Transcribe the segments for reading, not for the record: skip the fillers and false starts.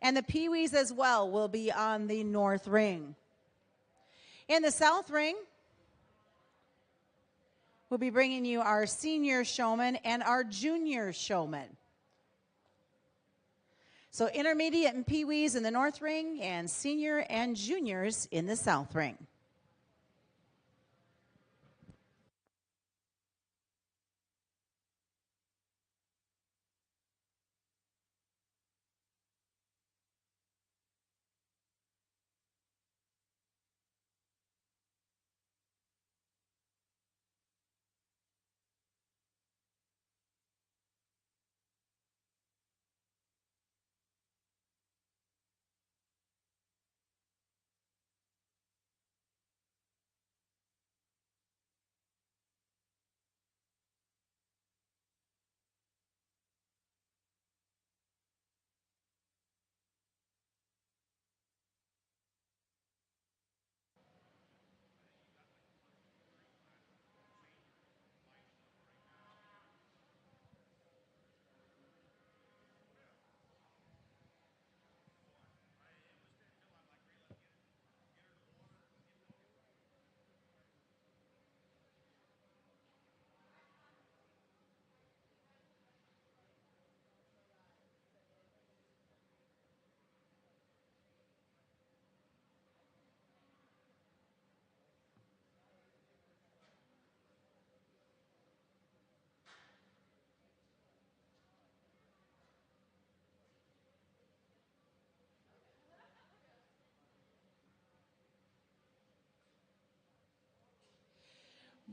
And the Pee-wees as well will be on the north ring. In the south ring, we'll be bringing you our senior showman and our junior showman. So intermediate and Pee-wees in the north ring and senior and juniors in the south ring.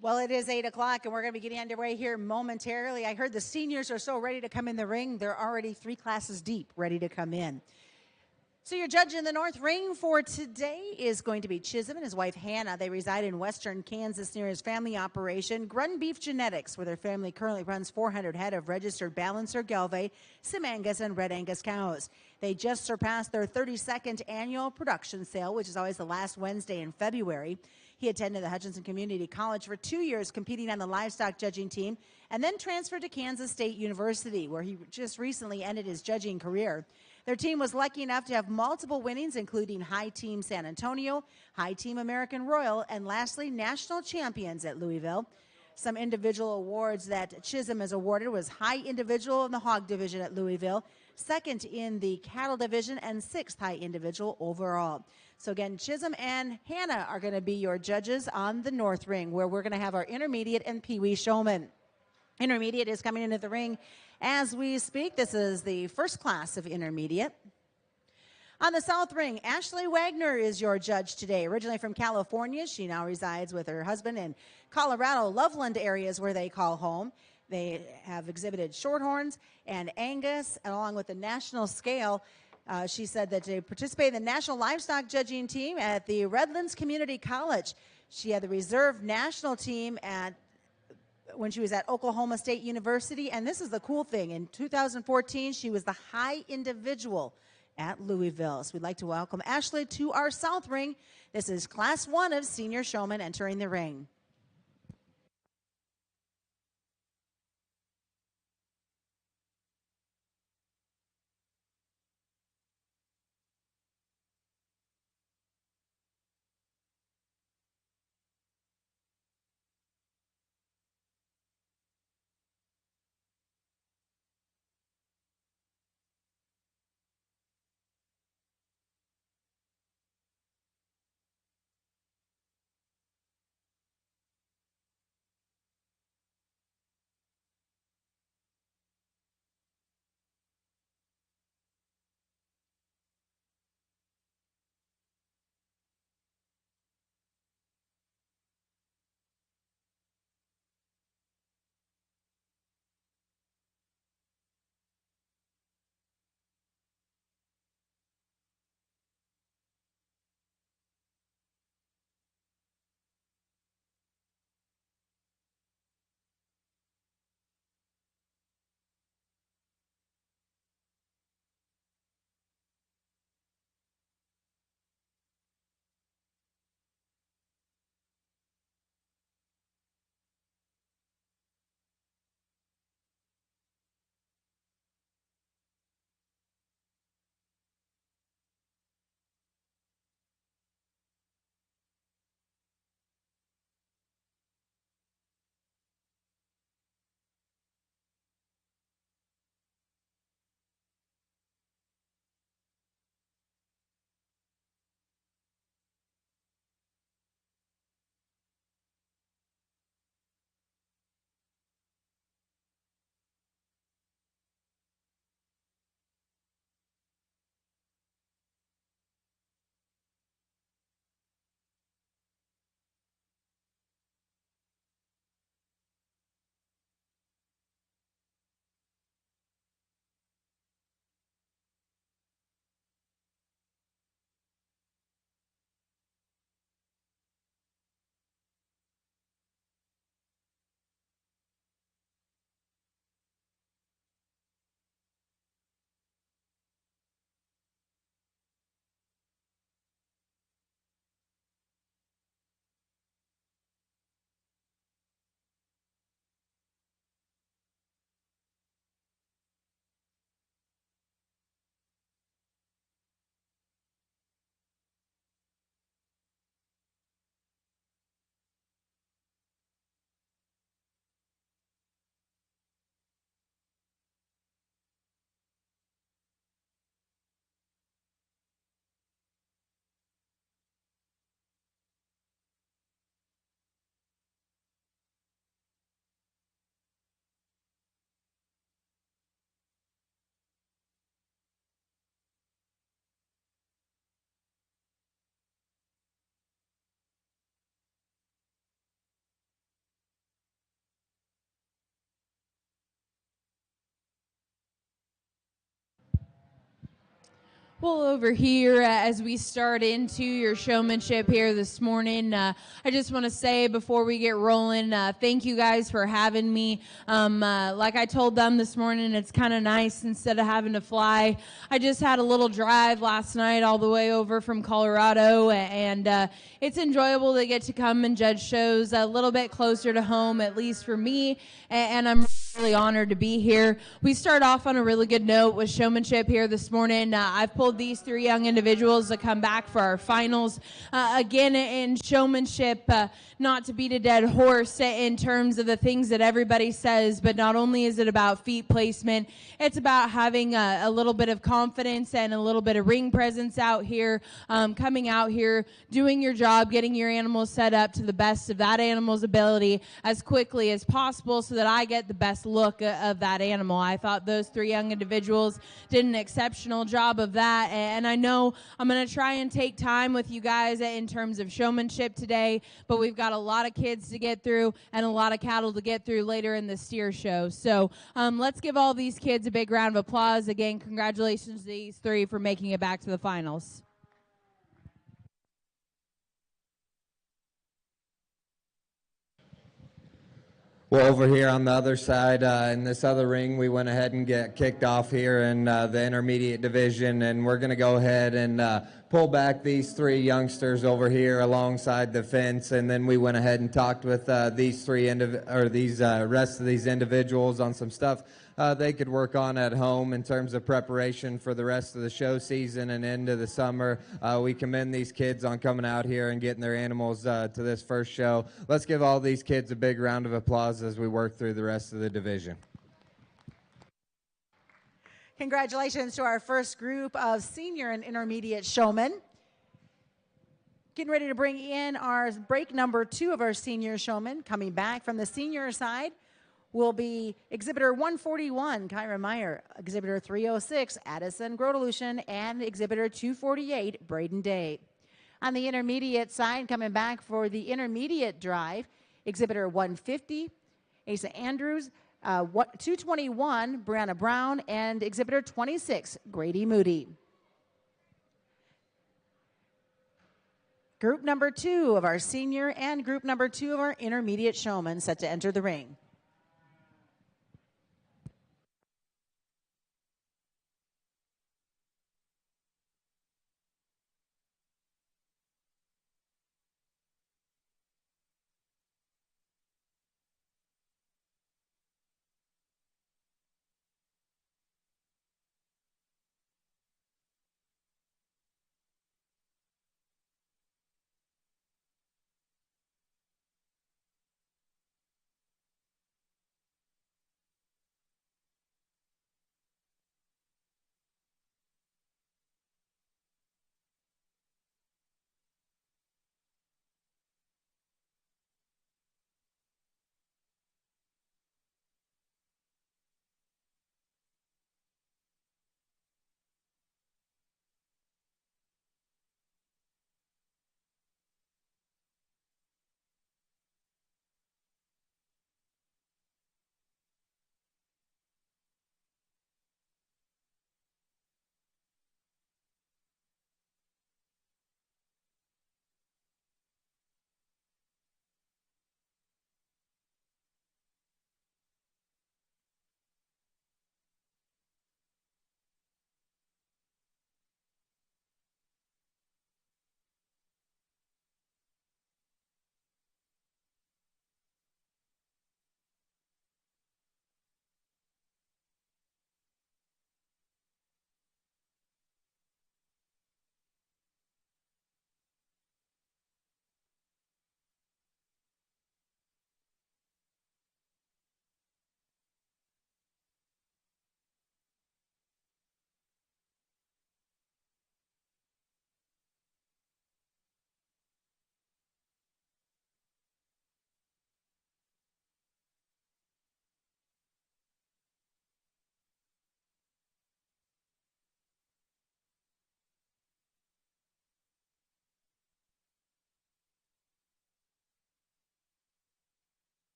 Well, it is 8 o'clock, and we're going to be getting underway here momentarily. I heard the seniors are so ready to come in the ring. They're already 3 classes deep, ready to come in. So your judge in the north ring for today is going to be Chisholm and his wife Hannah. They reside in western Kansas near his family operation, Grun Beef Genetics, where their family currently runs 400 head of registered Balancer, Gelbvieh, Sim Angus, and Red Angus cows. They just surpassed their 32nd annual production sale, which is always the last Wednesday in February. He attended the Hutchinson Community College for 2 years, competing on the livestock judging team, and then transferred to Kansas State University, where he just recently ended his judging career. Their team was lucky enough to have multiple winnings, including High Team San Antonio, High Team American Royal, and lastly, national champions at Louisville. Some individual awards that Chisholm is awarded was High Individual in the Hog Division at Louisville, second in the Cattle Division, and 6th High Individual overall. So again, Chisholm and Hannah are going to be your judges on the north ring, where we're going to have our intermediate and Pee-wee showmen. Intermediate is coming into the ring as we speak. This is the first class of intermediate. On the south ring, Ashley Wagner is your judge today. Originally from California, she now resides with her husband in Colorado, Loveland areas where they call home. They have exhibited Shorthorns and Angus, along with the national scale. She said that they participated in the National Livestock Judging Team at the Redlands Community College. She had the reserve national team when she was at Oklahoma State University. And this is the cool thing. In 2014, she was the high individual at Louisville. So we'd like to welcome Ashley to our south ring. This is Class 1 of senior showmen entering the ring. Well, over here, as we start into your showmanship here this morning, I just want to say before we get rolling, thank you guys for having me. Like I told them this morning, it's kind of nice instead of having to fly. I just had a little drive last night all the way over from Colorado, and it's enjoyable to get to come and judge shows a little bit closer to home, at least for me, and I'm really honored to be here. We start off on a really good note with showmanship here this morning. I've pulled these three young individuals to come back for our finals. Again, in showmanship, not to beat a dead horse in terms of the things that everybody says, but not only is it about feet placement, it's about having a little bit of confidence and a little bit of ring presence out here, coming out here, doing your job, getting your animals set up to the best of that animal's ability as quickly as possible so that I get the best look of that animal. I thought those three young individuals did an exceptional job of that, and I know I'm going to try and take time with you guys in terms of showmanship today, but we've got a lot of kids to get through and a lot of cattle to get through later in the steer show. So let's give all these kids a big round of applause. Again, congratulations to these three for making it back to the finals. Well, over here on the other side, in this other ring, we went ahead and get kicked off here in the intermediate division, and we're going to go ahead and pull back these three youngsters over here alongside the fence, and then we went ahead and talked with these rest of these individuals on some stuff they could work on at home in terms of preparation for the rest of the show season and into the summer. We commend these kids on coming out here and getting their animals to this first show. Let's give all these kids a big round of applause as we work through the rest of the division. Congratulations to our first group of senior and intermediate showmen. Getting ready to bring in our break number 2 of our senior showmen. Coming back from the senior side will be Exhibitor 141, Kyra Meyer, Exhibitor 306, Addison Grodelution, and Exhibitor 248, Braden Day. On the intermediate side, coming back for the intermediate drive, Exhibitor 150, Asa Andrews, 221, Brianna Brown, and Exhibitor 26, Grady Moody. Group number 2 of our senior and group number 2 of our intermediate showmen set to enter the ring.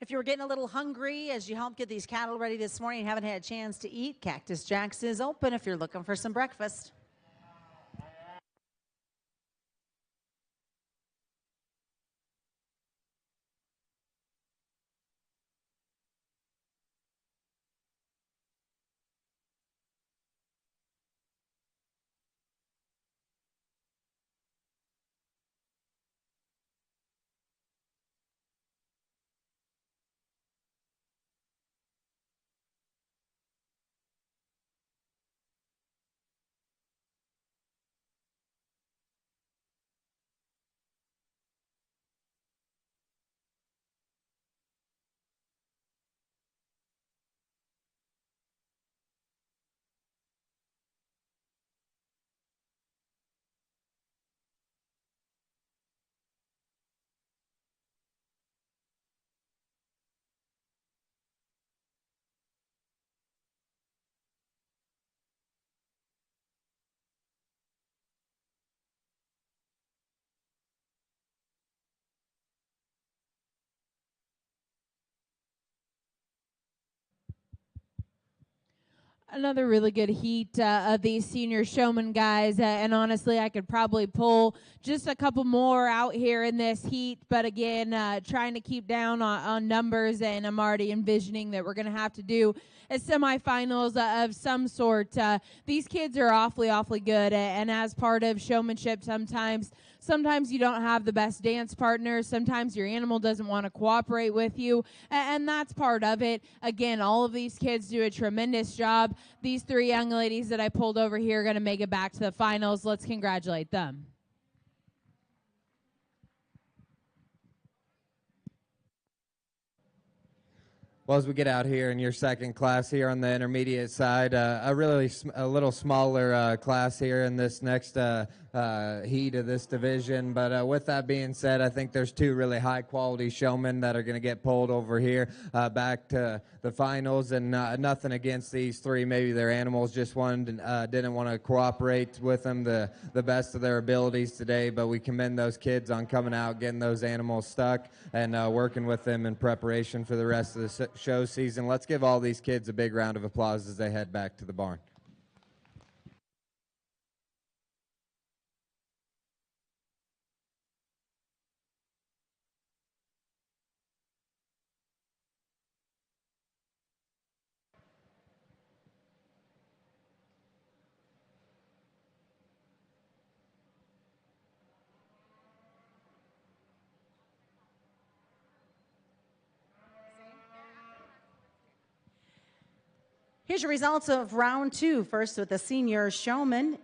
If you were getting a little hungry as you helped get these cattle ready this morning and haven't had a chance to eat, Cactus Jack's is open if you're looking for some breakfast. Another really good heat of these senior showman guys, and honestly I could probably pull just a couple more out here in this heat, but again trying to keep down on numbers, and I'm already envisioning that we're going to have to do a semifinals of some sort. These kids are awfully good, and as part of showmanship, sometimes you don't have the best dance partners, sometimes your animal doesn't want to cooperate with you, and that's part of it. Again, all of these kids do a tremendous job. These three young ladies that I pulled over here are going to make it back to the finals. Let's congratulate them. Well, as we get out here in your second class here on the intermediate side, a little smaller class here in this next heat of this division. But with that being said, I think there's two really high-quality showmen that are going to get pulled over here back to the finals. And nothing against these three. Maybe their animals just didn't want to cooperate with them the best of their abilities today. But we commend those kids on coming out, getting those animals stuck, and working with them in preparation for the rest of the show season. Let's give all these kids a big round of applause as they head back to the barn. Here's your results of round two. First with the senior showman,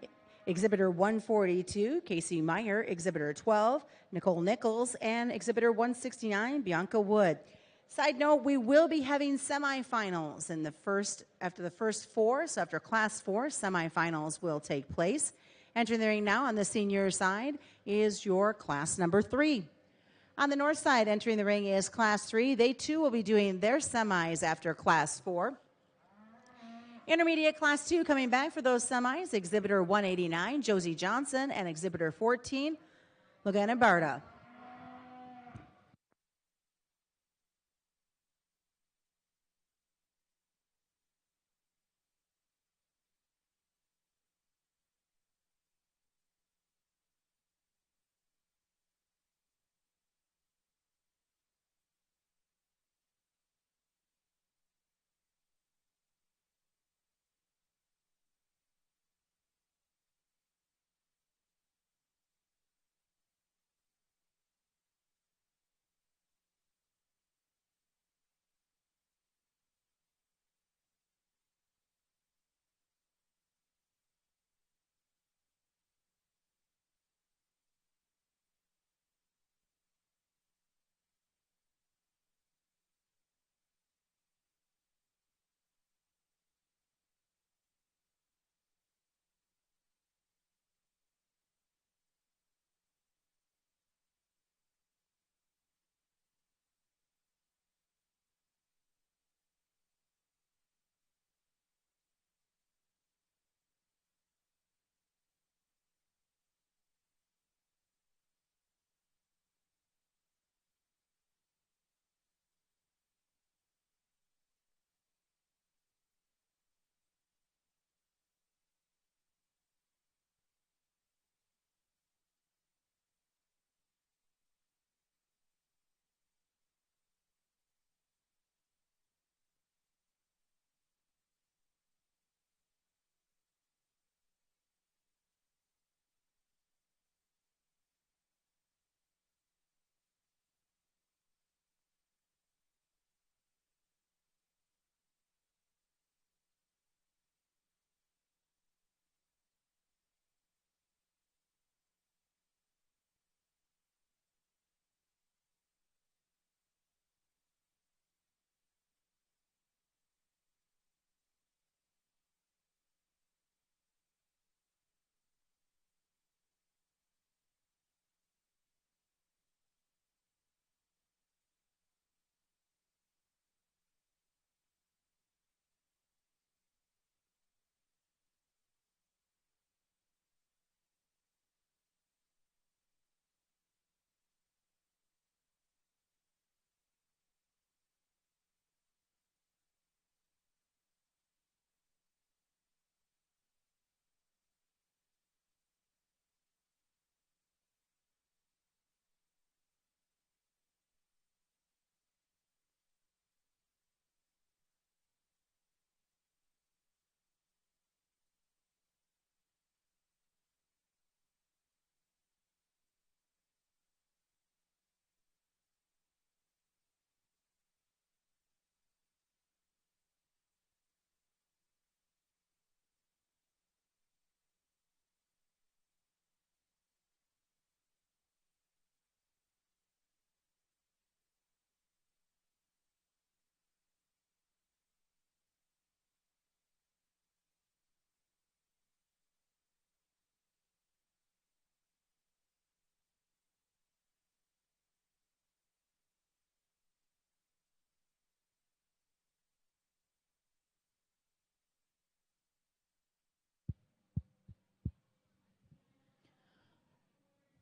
exhibitor 142, Casey Meyer, exhibitor 12, Nicole Nichols, and exhibitor 169, Bianca Wood. Side note, we will be having semifinals after the first four, so after class four, semifinals will take place. Entering the ring now on the senior side is your class number 3. On the north side, entering the ring is class 3. They too will be doing their semis after class 4. Intermediate class 2 coming back for those semis, exhibitor 189, Josie Johnson, and exhibitor 14, Lagana Barta.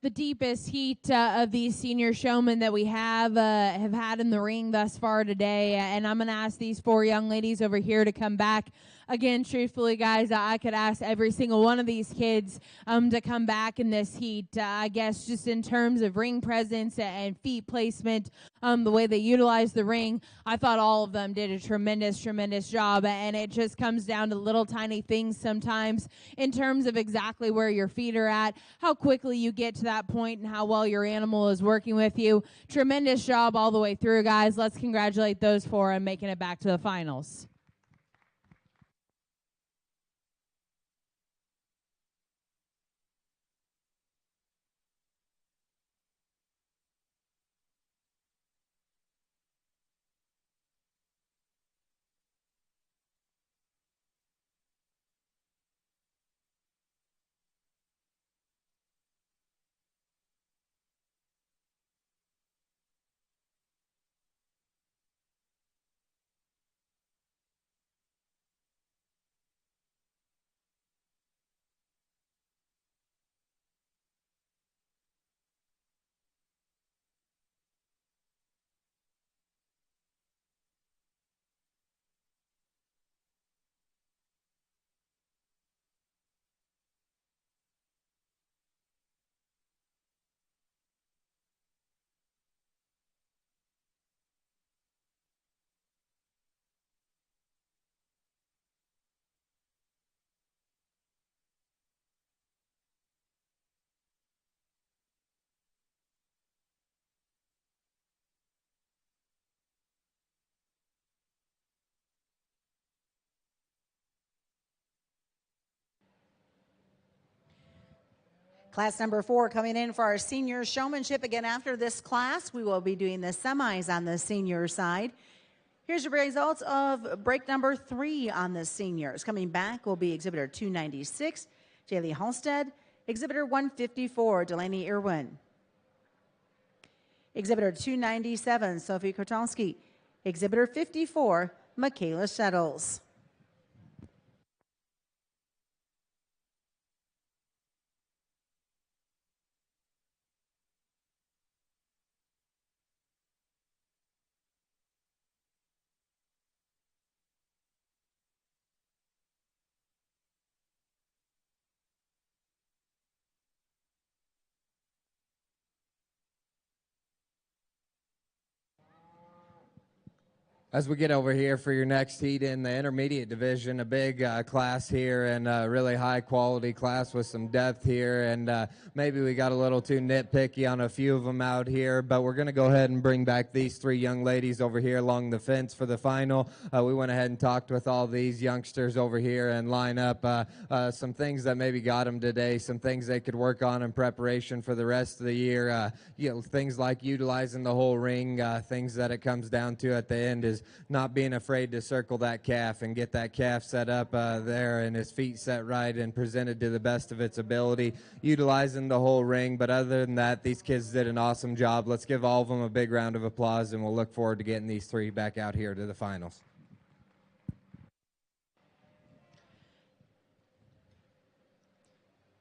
the deepest heat of these senior showmen that we have had in the ring thus far today. And I'm going to ask these four young ladies over here to come back. Again, truthfully, guys, I could ask every single one of these kids to come back in this heat. I guess just in terms of ring presence and feet placement, the way they utilize the ring, I thought all of them did a tremendous job. And it just comes down to little tiny things sometimes in terms of exactly where your feet are at, how quickly you get to that point, and how well your animal is working with you. Tremendous job all the way through, guys. Let's congratulate those four on making it back to the finals. Class number 4 coming in for our senior showmanship. Again, after this class, we will be doing the semis on the senior side. Here's the results of break number 3 on the seniors. Coming back will be exhibitor 296, Jaylee Halstead. Exhibitor 154, Delaney Irwin. Exhibitor 297, Sophie Kotalski. Exhibitor 54, Michaela Shettles. As we get over here for your next heat in the intermediate division, a big class here and a really high quality class with some depth here, and maybe we got a little too nitpicky on a few of them out here, but we're going to go ahead and bring back these 3 young ladies over here along the fence for the final. We went ahead and talked with all these youngsters over here and line up some things that maybe got them today, some things they could work on in preparation for the rest of the year. Things like utilizing the whole ring, things that it comes down to at the end is not being afraid to circle that calf and get that calf set up there and his feet set right and presented to the best of its ability, utilizing the whole ring. But other than that, these kids did an awesome job. Let's give all of them a big round of applause, and we'll look forward to getting these 3 back out here to the finals.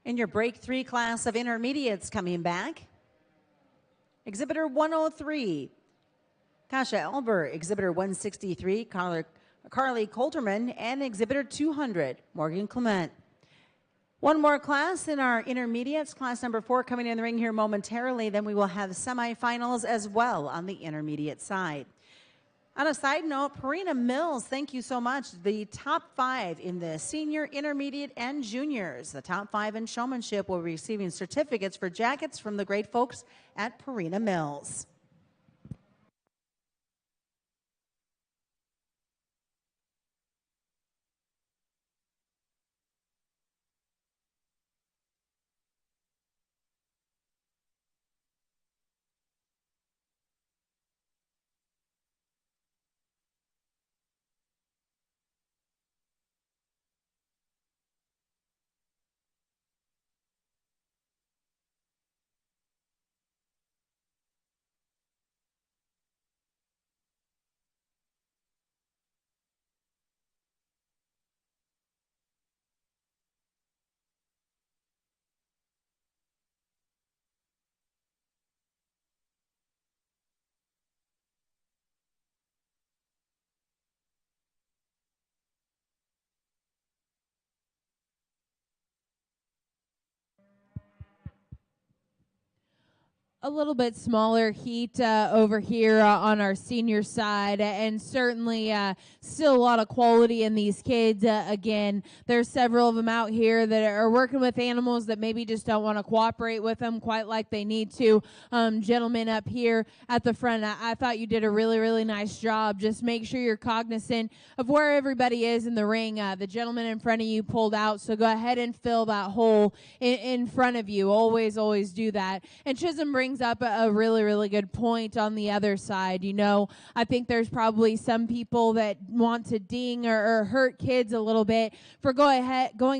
In your break 3 class of intermediates coming back, exhibitor 103, Kasha Elber. Exhibitor 163, Carly Coulterman. And exhibitor 200, Morgan Clement. One more class in our intermediates, class number 4 coming in the ring here momentarily. Then we will have semifinals as well on the intermediate side. On a side note, Purina Mills, thank you so much. The top 5 in the senior, intermediate, and juniors, the top 5 in showmanship, will be receiving certificates for jackets from the great folks at Purina Mills. a little bit smaller heat over here on our senior side, and certainly still a lot of quality in these kids. Again, there's several of them out here that are working with animals that maybe just don't want to cooperate with them quite like they need to. Gentlemen up here at the front, I thought you did a really, really nice job. Just make sure you're cognizant of where everybody is in the ring. The gentleman in front of you pulled out, so go ahead and fill that hole in front of you. Always, always do that. And Chisholm brings up a really, really good point on the other side. You know, I think there's probably some people that want to ding or hurt kids a little bit for going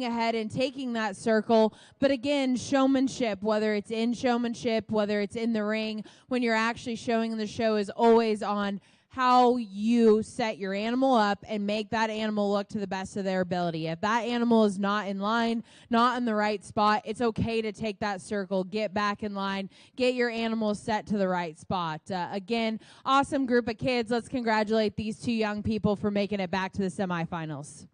ahead and taking that circle. But again, showmanship, whether it's in showmanship, whether it's in the ring, when you're actually showing the show, is always on how you set your animal up and make that animal look to the best of their ability. If that animal is not in line, not in the right spot, it's okay to take that circle, get back in line, get your animal set to the right spot. Again, awesome group of kids. Let's congratulate these two young people for making it back to the semifinals.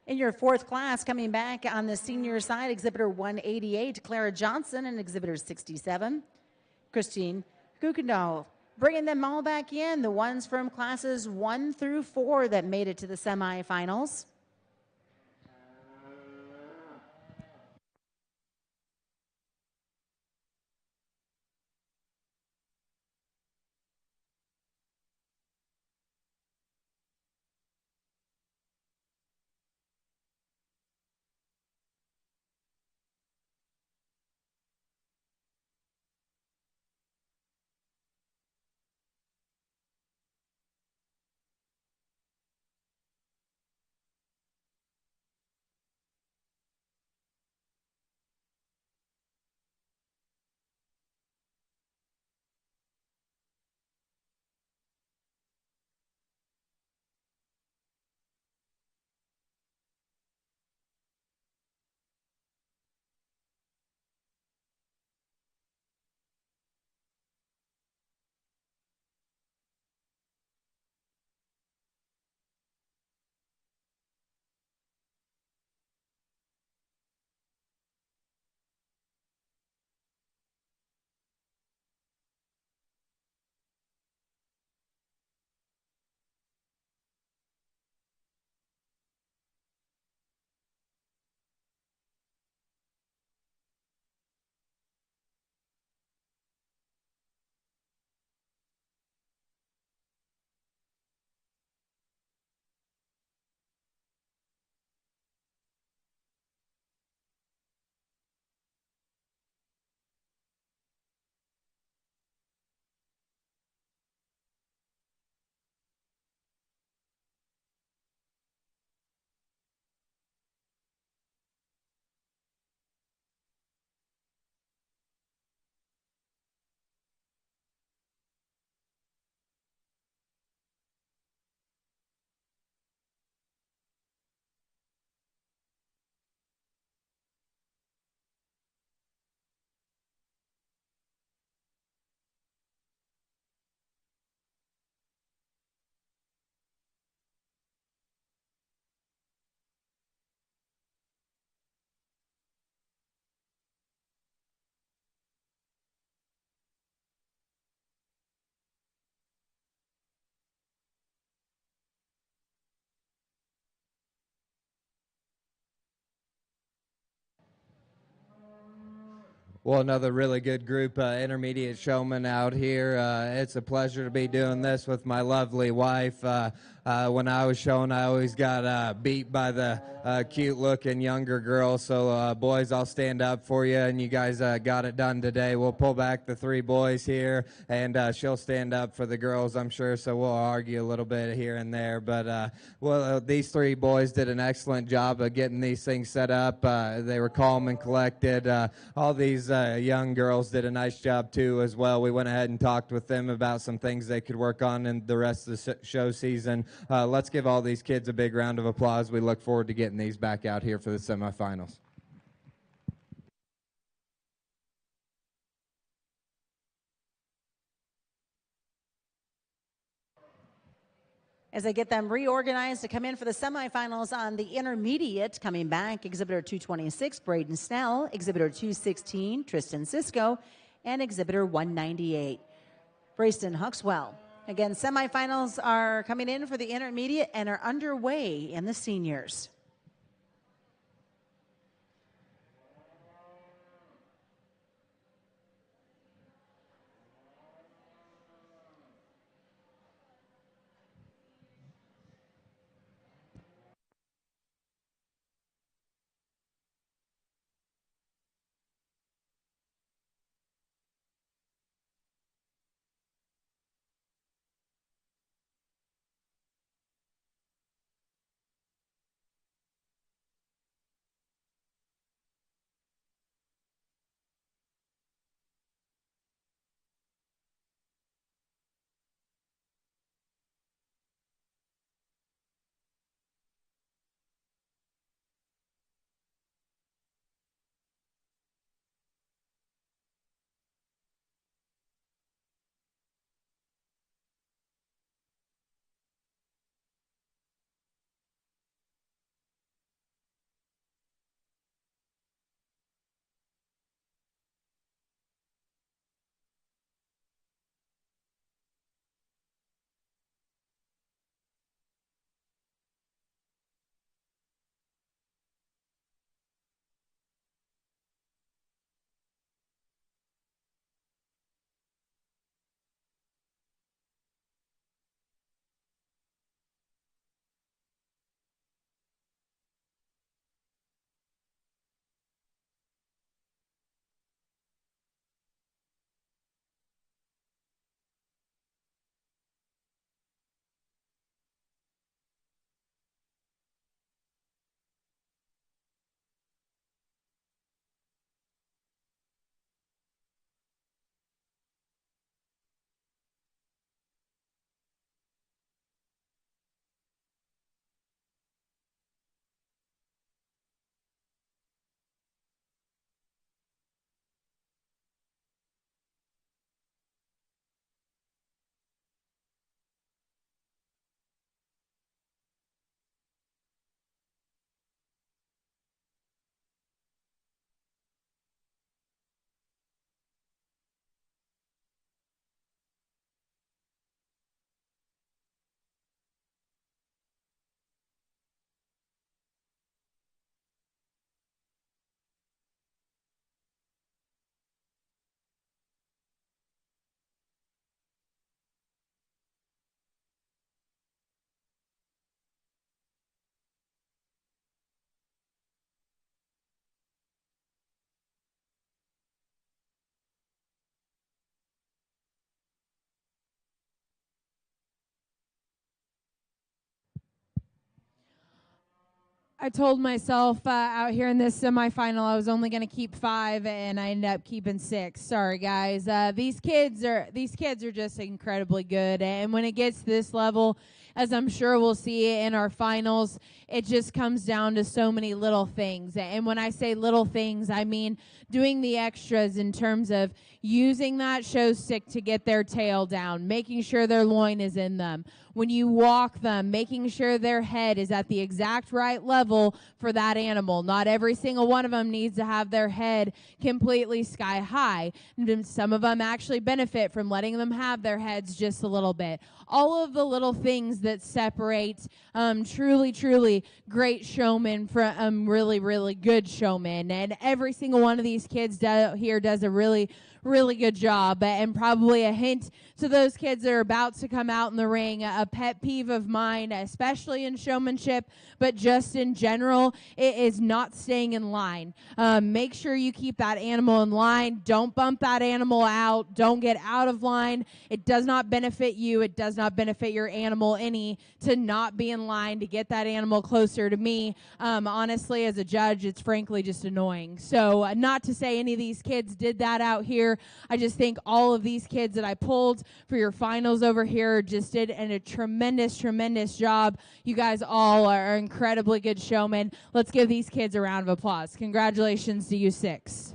In your fourth class, coming back on the senior side, exhibitor 188, Clara Johnson, and exhibitor 67, Christine Kukendall. Bringing them all back in, the ones from classes 1 through 4 that made it to the semifinals. Well, another really good group, intermediate showmen out here. It's a pleasure to be doing this with my lovely wife. When I was showing, I always got beat by the cute-looking younger girls. So, boys, I'll stand up for you, and you guys got it done today. We'll pull back the three boys here, and she'll stand up for the girls, I'm sure. So we'll argue a little bit here and there. But, these three boys did an excellent job of getting these things set up. They were calm and collected. All these young girls did a nice job, too, as well. We went ahead and talked with them about some things they could work on in the rest of the show season. Let's give all these kids a big round of applause. We look forward to getting these back out here for the semifinals. As I get them reorganized to come in for the semifinals on the intermediate, coming back, Exhibitor 226, Braden Snell, Exhibitor 216, Tristan Sisko, and Exhibitor 198, Brayston Huxwell. Again, semifinals are coming in for the intermediate and are underway in the seniors. I told myself out here in this semifinal I was only going to keep 5, and I ended up keeping 6. Sorry, guys. These kids are just incredibly good, and when it gets to this level, as I'm sure we'll see in our finals, it just comes down to so many little things. And when I say little things, I mean doing the extras in terms of using that show stick to get their tail down, making sure their loin is in them. When you walk them, making sure their head is at the exact right level for that animal. Not every single one of them needs to have their head completely sky high. Some of them actually benefit from letting them have their heads just a little bit. All of the little things that separate truly, truly great showmen from really, really good showmen. And every single one of these kids here does a really, really good job. And probably a hint to those kids that are about to come out in the ring, a pet peeve of mine, especially in showmanship, but just in general, it is not staying in line. Make sure you keep that animal in line. Don't bump that animal out. Don't get out of line. It does not benefit you. It does not benefit your animal any to not be in line to get that animal closer to me. Honestly, as a judge, it's frankly just annoying. So not to say any of these kids did that out here. I just think all of these kids that I pulled for your finals over here just did a tremendous, tremendous job. You guys all are incredibly good showmen. Let's give these kids a round of applause. Congratulations to you six.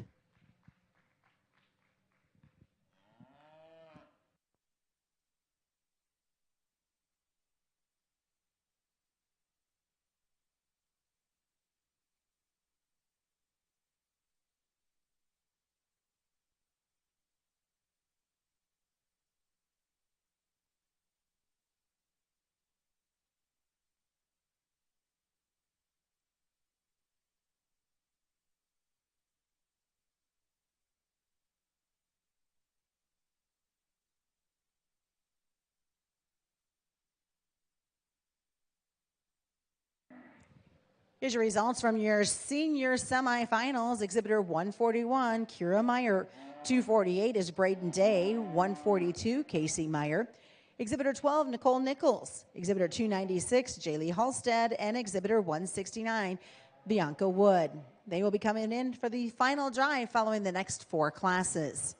Here's your results from your senior semifinals. Exhibitor 141, Kira Meyer. 248 is Braden Day. 142, Casey Meyer. Exhibitor 12, Nicole Nichols. Exhibitor 296, Jaylee Halstead. And Exhibitor 169, Bianca Wood. They will be coming in for the final drive following the next 4 classes.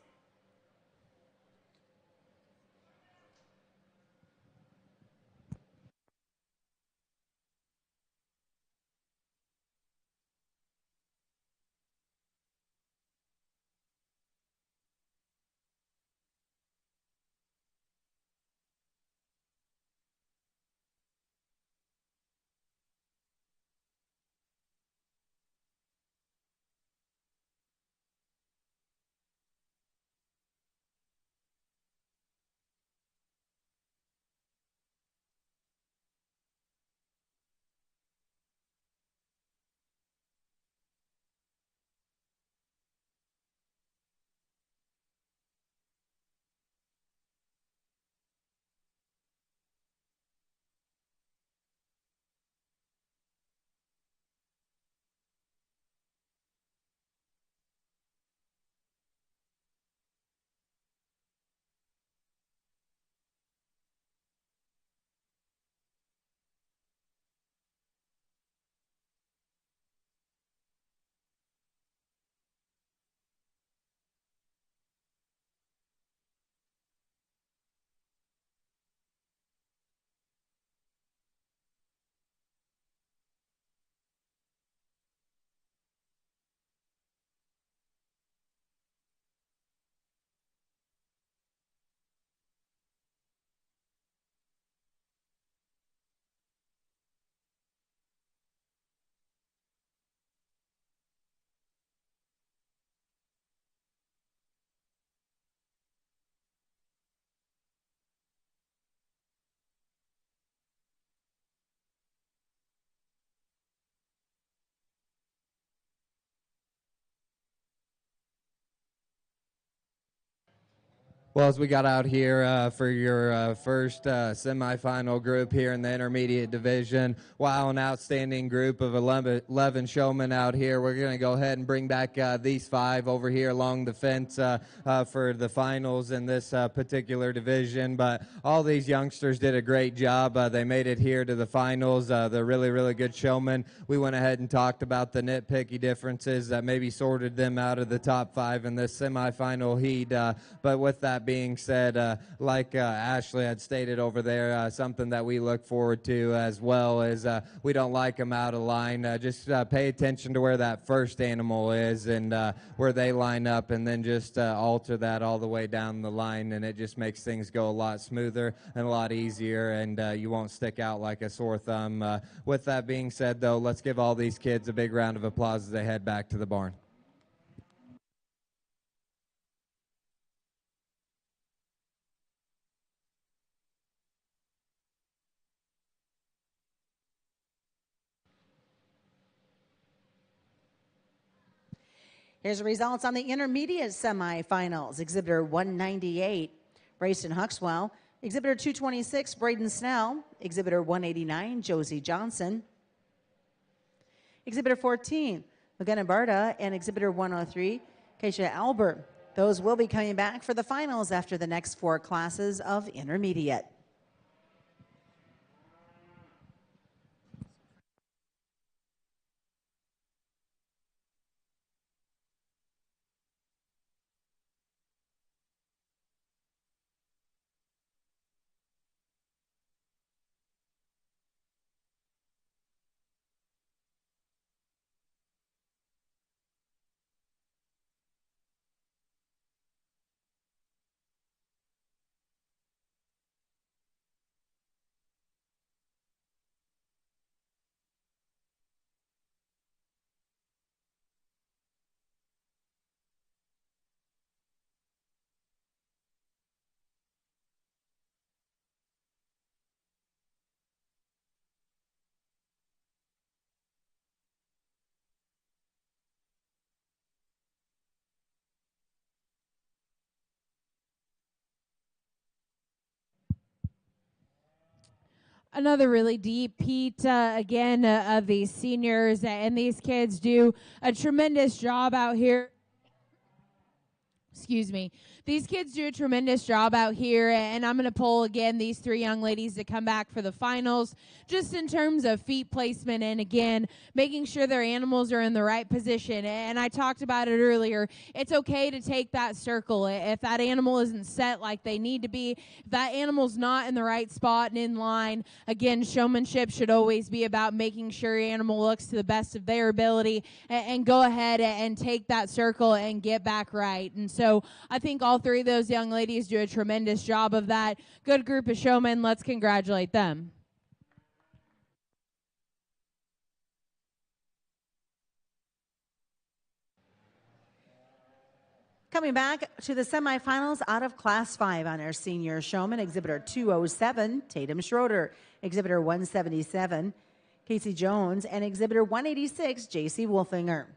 Well, as we got out here for your first semifinal group here in the intermediate division, wow, an outstanding group of 11 showmen out here. We're going to go ahead and bring back these 5 over here along the fence for the finals in this particular division. But all these youngsters did a great job. They made it here to the finals. They're really, really good showmen. We went ahead and talked about the nitpicky differences that maybe sorted them out of the top 5 in this semifinal heat. But with that being said, like Ashley had stated over there, something that we look forward to as well is we don't like them out of line. Just pay attention to where that first animal is and where they line up, and then just alter that all the way down the line, and it just makes things go a lot smoother and a lot easier, and you won't stick out like a sore thumb. With that being said, though, let's give all these kids a big round of applause as they head back to the barn. Here's the results on the intermediate semifinals. Exhibitor 198, Brayston Huxwell. Exhibitor 226, Braden Snell. Exhibitor 189, Josie Johnson. Exhibitor 14, McGinnis Barta, and Exhibitor 103, Keisha Albert. Those will be coming back for the finals after the next 4 classes of intermediate. Another really deep Pete again of these seniors, and these kids do a tremendous job out here. Excuse me. These kids do a tremendous job out here, and I'm going to pull again these 3 young ladies to come back for the finals, just in terms of feet placement and, again, making sure their animals are in the right position. And I talked about it earlier. It's okay to take that circle. If that animal isn't set like they need to be, if that animal's not in the right spot and in line, again, showmanship should always be about making sure your animal looks to the best of their ability and go ahead and take that circle and get back right. And so I think all 3 of those young ladies do a tremendous job of that. Good group of showmen. Let's congratulate them. Coming back to the semifinals out of Class 5 on our senior showman, Exhibitor 207, Tatum Schroeder. Exhibitor 177, Casey Jones. And Exhibitor 186, JC Wolfinger.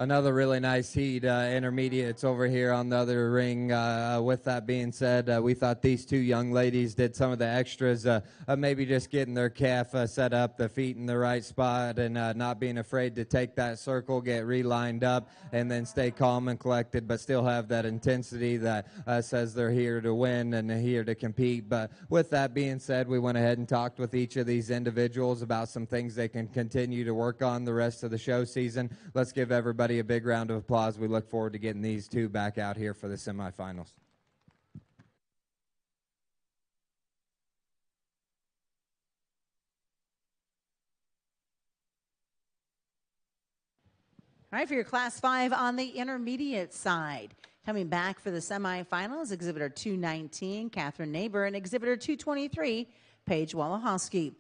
Another really nice heat, intermediates over here on the other ring. With that being said, we thought these two young ladies did some of the extras, maybe just getting their calf set up, the feet in the right spot, and not being afraid to take that circle, get relined up, and then stay calm and collected, but still have that intensity that says they're here to win and here to compete. But with that being said, we went ahead and talked with each of these individuals about some things they can continue to work on the rest of the show season. Let's give everybody a big round of applause. We look forward to getting these two back out here for the semifinals. All right, for your Class 5 on the intermediate side. Coming back for the semifinals, Exhibitor 219, Catherine Neighbor, and Exhibitor 223, Paige Wolochowski.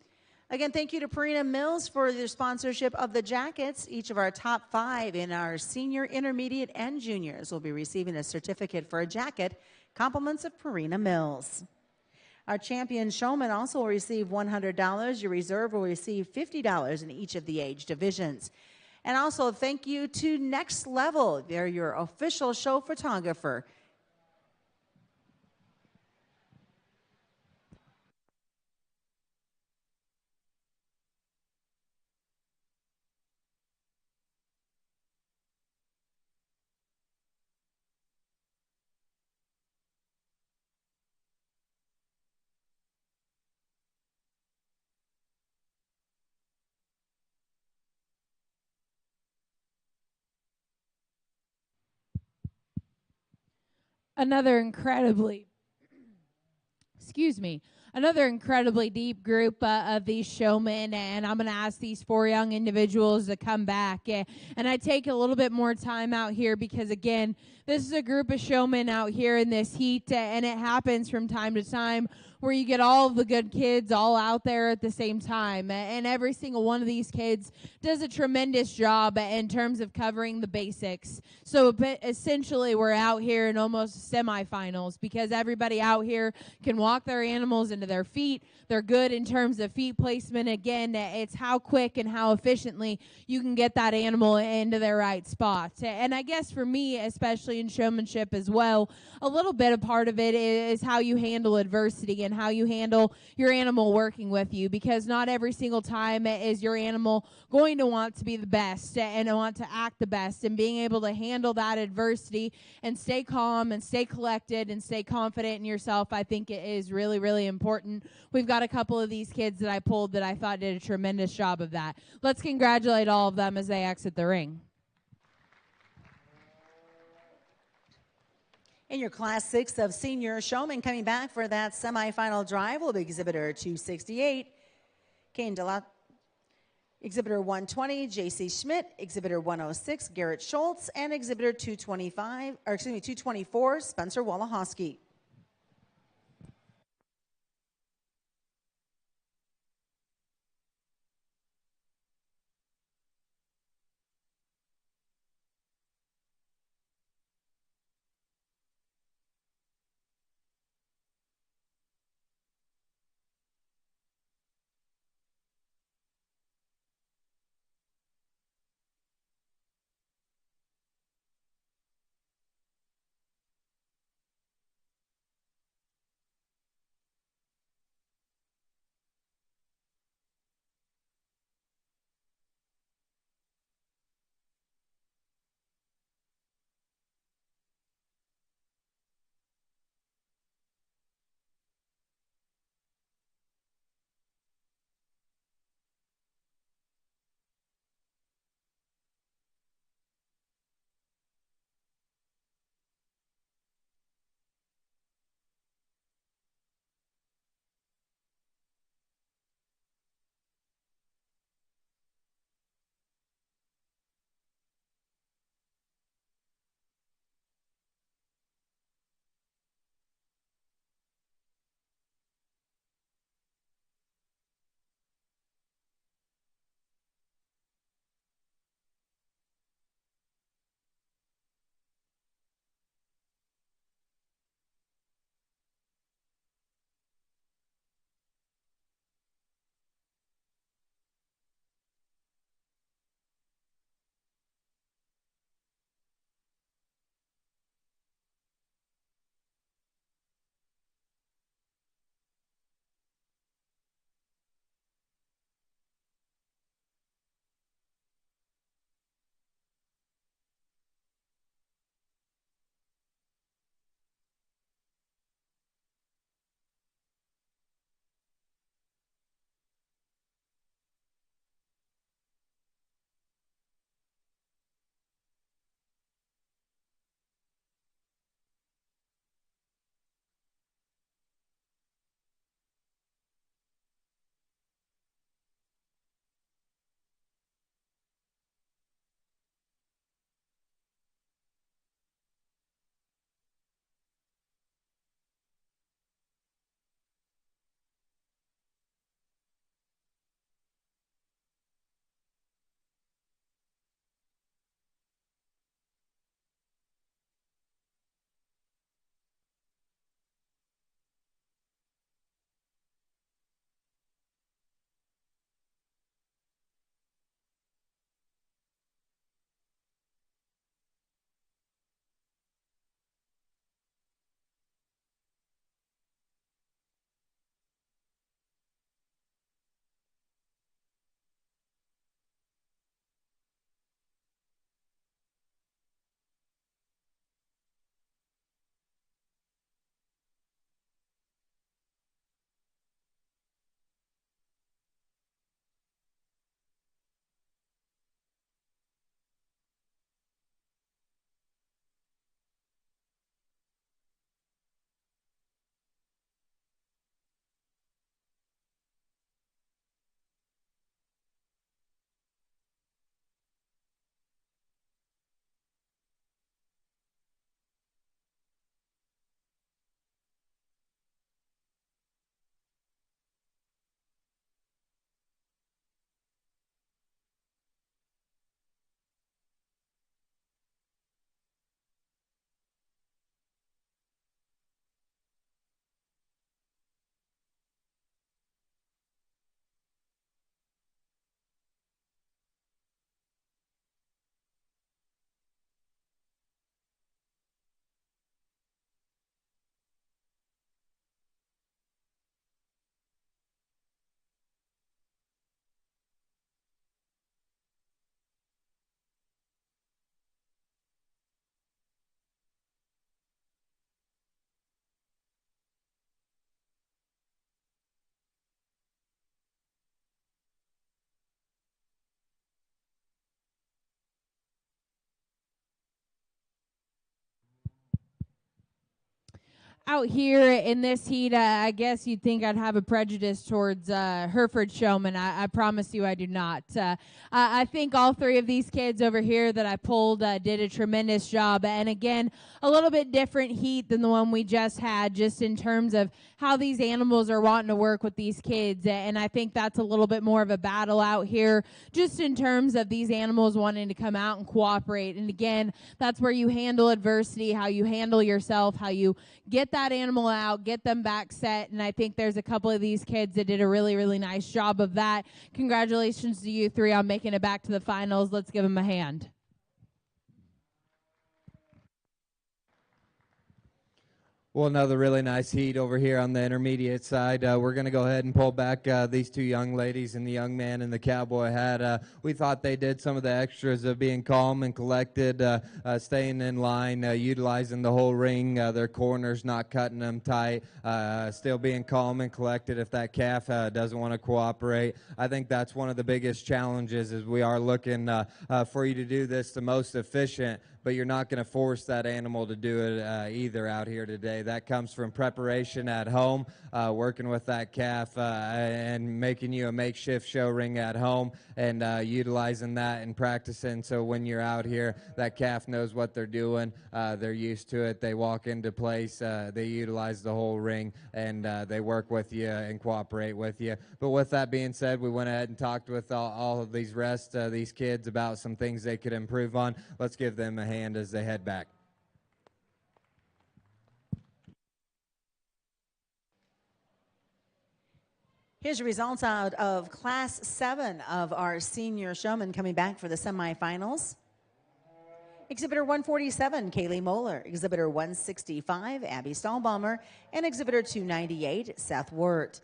Again, thank you to Purina Mills for their sponsorship of the jackets. Each of our top 5 in our senior, intermediate, and juniors will be receiving a certificate for a jacket, compliments of Purina Mills. Our champion showman also will receive $100. Your reserve will receive $50 in each of the age divisions. And also, thank you to Next Level. They're your official show photographer. Another incredibly deep group of these showmen, and I'm going to ask these 4 young individuals to come back. And I take a little bit more time out here because, again, this is a group of showmen out here in this heat, and it happens from time to time where you get all of the good kids all out there at the same time. And every single one of these kids does a tremendous job in terms of covering the basics. So essentially, we're out here in almost semifinals because everybody out here can walk their animals into their feet. They're good in terms of feet placement. Again, it's how quick and how efficiently you can get that animal into their right spot. And I guess for me, especially in showmanship as well, a little bit of part of it is how you handle adversity and how you handle your animal working with you, because not every single time is your animal going to want to be the best and want to act the best, and being able to handle that adversity and stay calm and stay collected and stay confident in yourself, I think it is really, really important. We've got a couple of these kids that I pulled that I thought did a tremendous job of that. Let's congratulate all of them as they exit the ring. In your Class 6 of senior showmen, coming back for that semifinal drive will be Exhibitor 268, Kane DeLa, Exhibitor 120, J.C. Schmidt, Exhibitor 106, Garrett Schultz, and Exhibitor 224, Spencer Wolochowski. Out here in this heat, I guess you'd think I'd have a prejudice towards Hereford Showman. I promise you I do not. I think all three of these kids over here that I pulled did a tremendous job. And again, a little bit different heat than the one we just had, just in terms of how these animals are wanting to work with these kids. And I think that's a little bit more of a battle out here, just in terms of these animals wanting to come out and cooperate. And again, that's where you handle adversity, how you handle yourself, how you get that animal out, get them back set. And I think there's a couple of these kids that did a really, really nice job of that. Congratulations to you three on making it back to the finals. Let's give them a hand. Well, another really nice heat over here on the intermediate side. We're going to go ahead and pull back these two young ladies and the young man in the cowboy hat. We thought they did some of the extras of being calm and collected, staying in line, utilizing the whole ring, their corners, not cutting them tight, still being calm and collected if that calf doesn't want to cooperate. I think that's one of the biggest challenges is we are looking for you to do this the most efficient, but you're not going to force that animal to do it either out here today. That comes from preparation at home, working with that calf and making you a makeshift show ring at home and utilizing that and practicing. So when you're out here, that calf knows what they're doing. They're used to it. They walk into place. They utilize the whole ring, and they work with you and cooperate with you. But with that being said, we went ahead and talked with all of these these kids about some things they could improve on. Let's give them a hand as they head back. Here's the results out of Class 7 of our senior showmen coming back for the semifinals. Exhibitor 147, Kaylee Moeller. Exhibitor 165, Abby Stahlbaumer. And Exhibitor 298, Seth Wirt.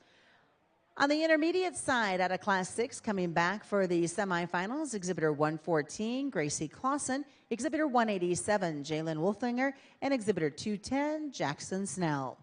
On the intermediate side, out of Class 6, coming back for the semifinals, Exhibitor 114, Gracie Clausen. Exhibitor 187, Jalen Wolfinger. And Exhibitor 210, Jackson Snell.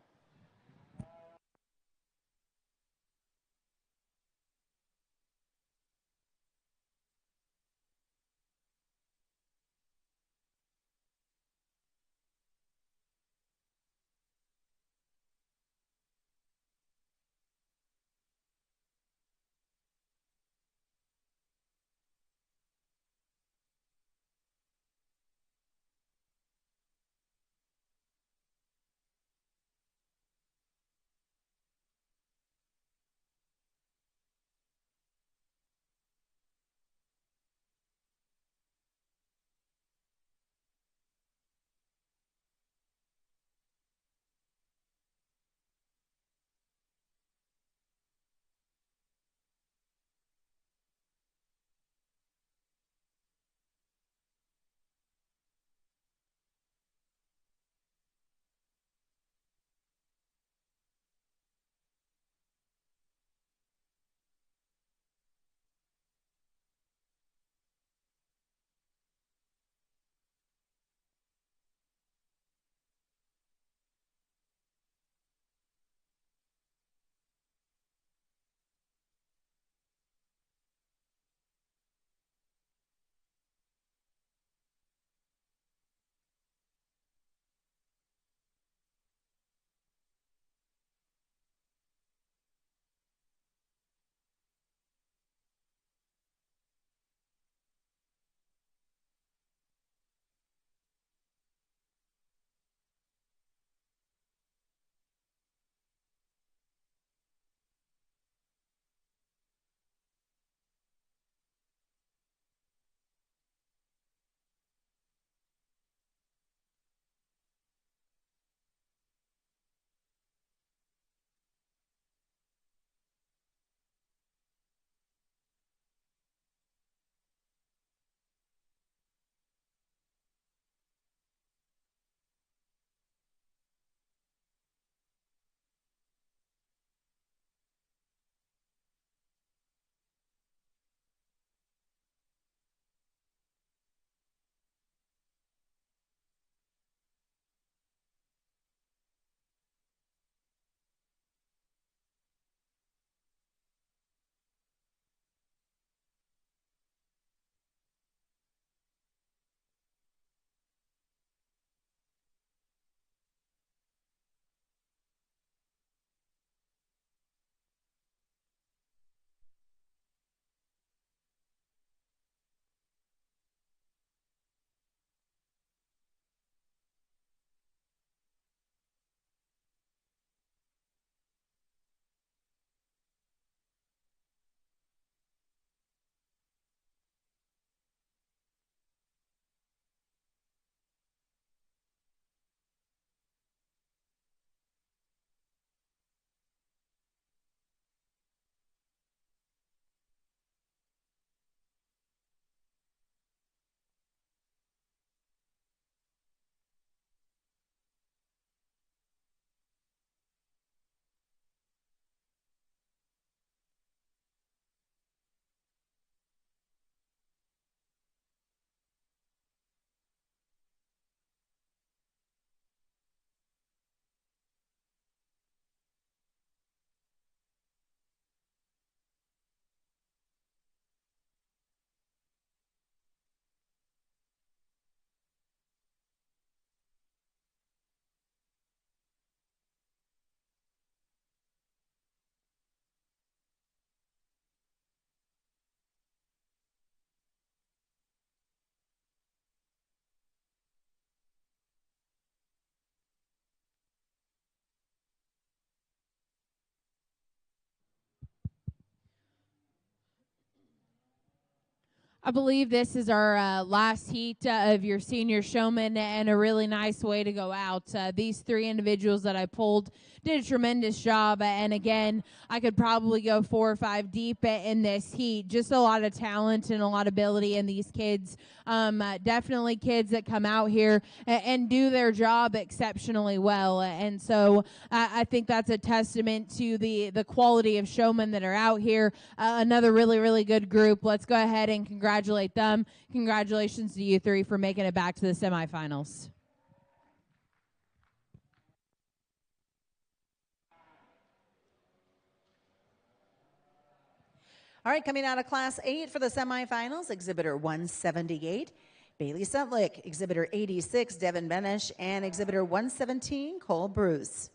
I believe this is our last heat of your senior showman, and a really nice way to go out. These three individuals that I pulled did a tremendous job, and again, I could probably go 4 or 5 deep in this heat. Just a lot of talent and a lot of ability in these kids. Definitely kids that come out here and do their job exceptionally well, and so I think that's a testament to the quality of showmen that are out here. Another really, really good group. Let's go ahead and congratulate them. Congratulations to you three for making it back to the semifinals. All right, coming out of Class 8 for the semifinals, Exhibitor 178, Bailey Sutlick, Exhibitor 86, Devin Benish, and Exhibitor 117, Cole Bruce.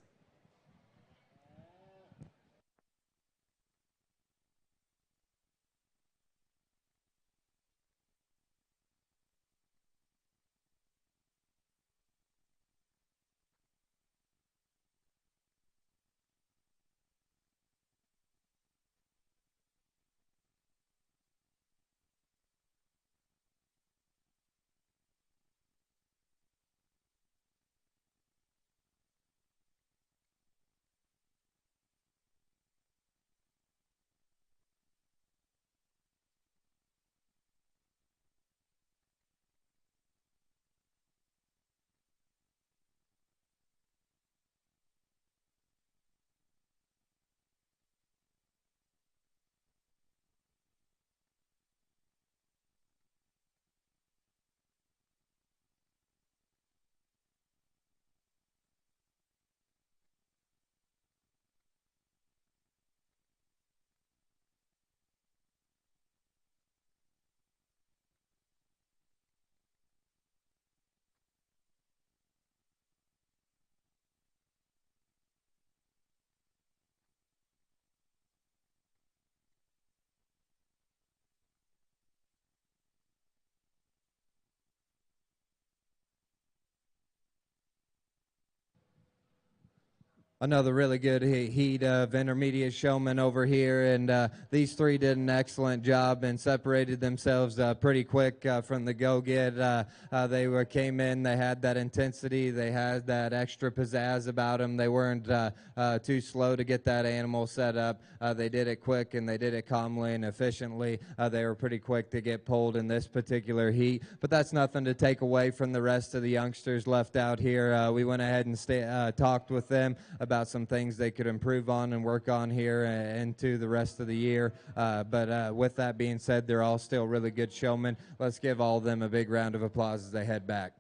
Another really good heat of intermediate showmen over here, and these three did an excellent job and separated themselves pretty quick from the go-get. They came in, they had that intensity, they had that extra pizzazz about them. They weren't too slow to get that animal set up. They did it quick, and they did it calmly and efficiently. They were pretty quick to get pulled in this particular heat, but that's nothing to take away from the rest of the youngsters left out here. We went ahead and talked with them about some things they could improve on and work on here into the rest of the year. But with that being said, they're all still really good showmen. Let's give all of them a big round of applause as they head back.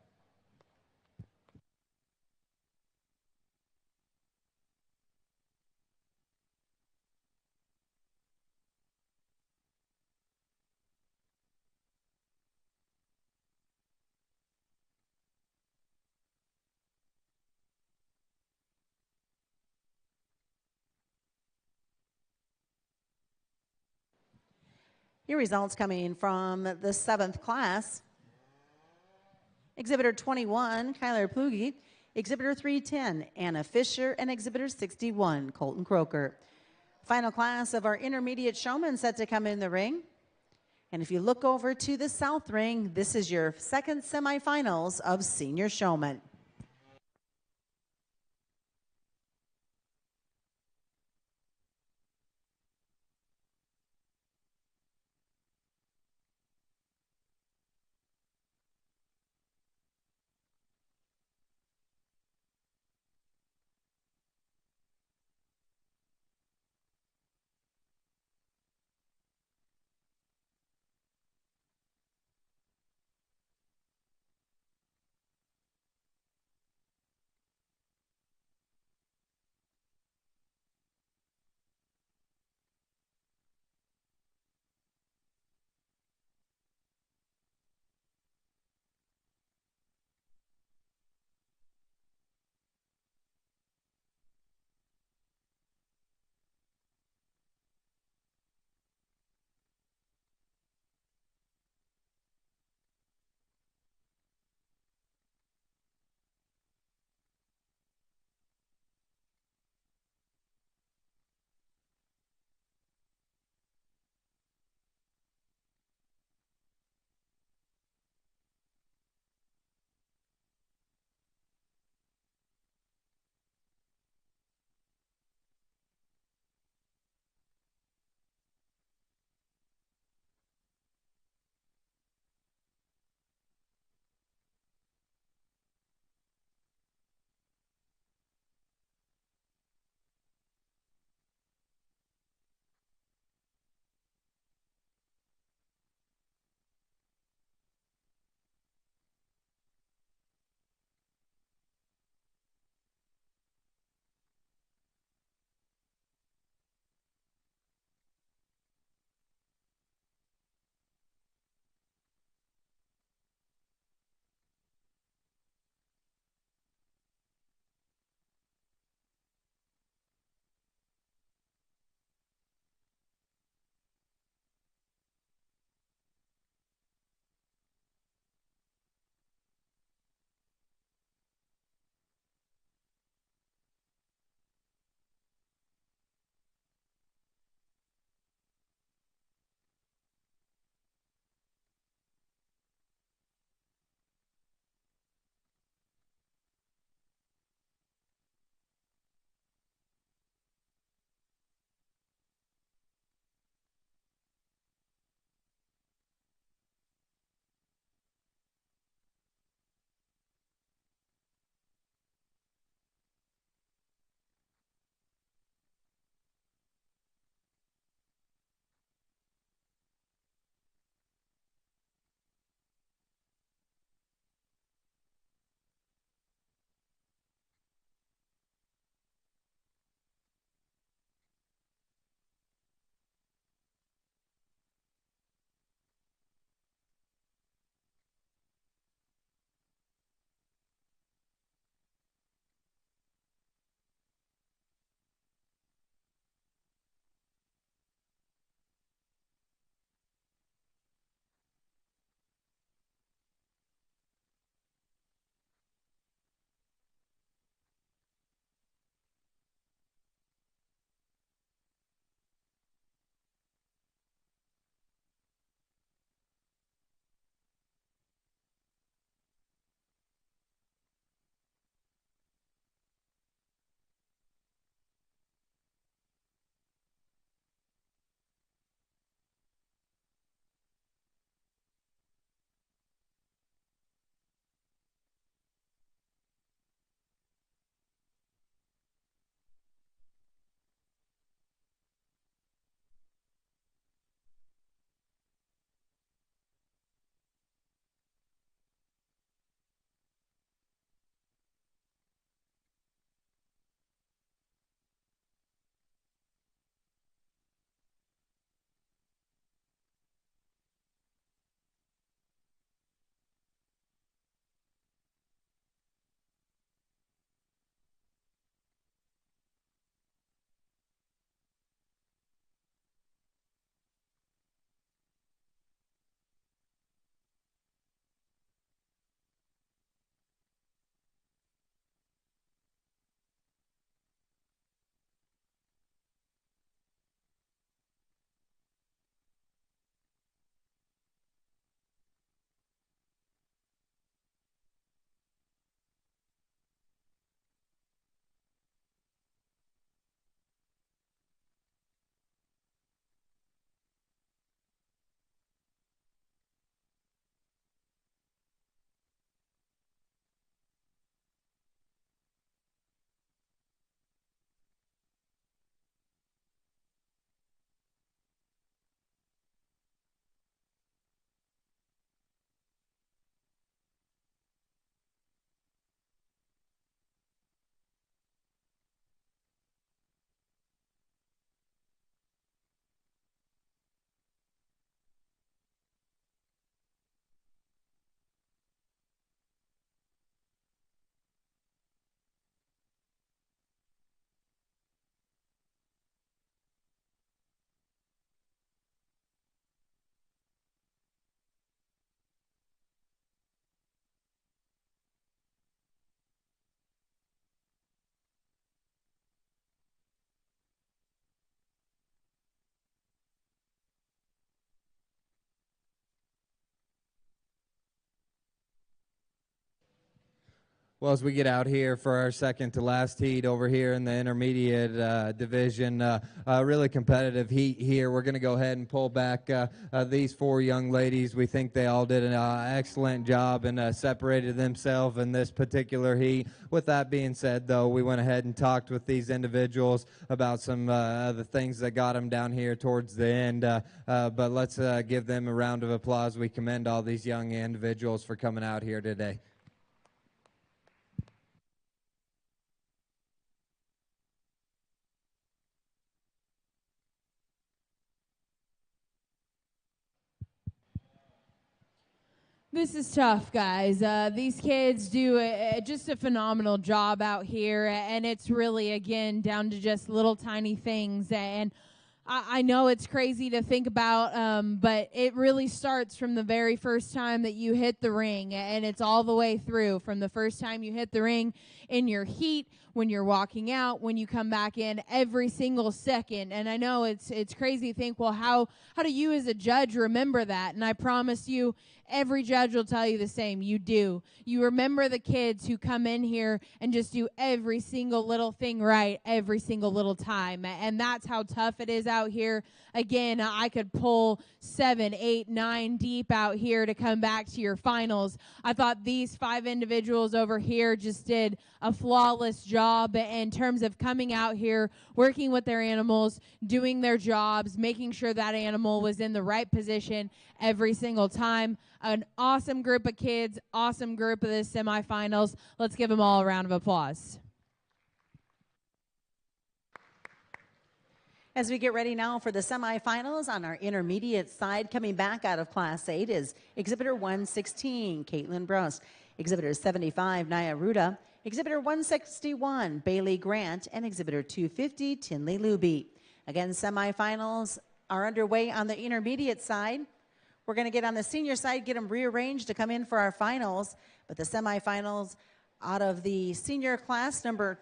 Your results coming from the 7th class. Exhibitor 21, Kyler Plugi. Exhibitor 310, Anna Fisher. And Exhibitor 61, Colton Croker. Final class of our intermediate showmen set to come in the ring. And if you look over to the south ring, this is your second semifinals of senior showmen. Well, as we get out here for our second to last heat over here in the intermediate division, really competitive heat here. We're going to go ahead and pull back these four young ladies. We think they all did an excellent job and separated themselves in this particular heat. With that being said, though, we went ahead and talked with these individuals about some of the things that got them down here towards the end. But let's give them a round of applause. We commend all these young individuals for coming out here today. This is tough, guys. These kids do just a phenomenal job out here, and it's really, again, down to just little tiny things. And I know it's crazy to think about, but it really starts from the very first time that you hit the ring, and it's all the way through from the first time you hit the ring in your heat, when you're walking out, when you come back in, every single second. And I know it's crazy to think, well, how do you as a judge remember that? And I promise you, every judge will tell you the same. You do. You remember the kids who come in here and just do every single little thing right every single little time. And that's how tough it is out here. Again, I could pull 7, 8, 9 deep out here to come back to your finals. I thought these 5 individuals over here just did a flawless job in terms of coming out here, working with their animals, doing their jobs, making sure that animal was in the right position every single time. An awesome group of kids, awesome group of the semifinals. Let's give them all a round of applause. As we get ready now for the semifinals on our intermediate side, coming back out of Class 8 is Exhibitor 116, Caitlin Brust, Exhibitor 75, Naya Ruda, Exhibitor 161, Bailey Grant, and Exhibitor 250, Tinley Luby. Again, semifinals are underway on the intermediate side. We're going to get on the senior side, get them rearranged to come in for our finals. But the semifinals out of the senior class, number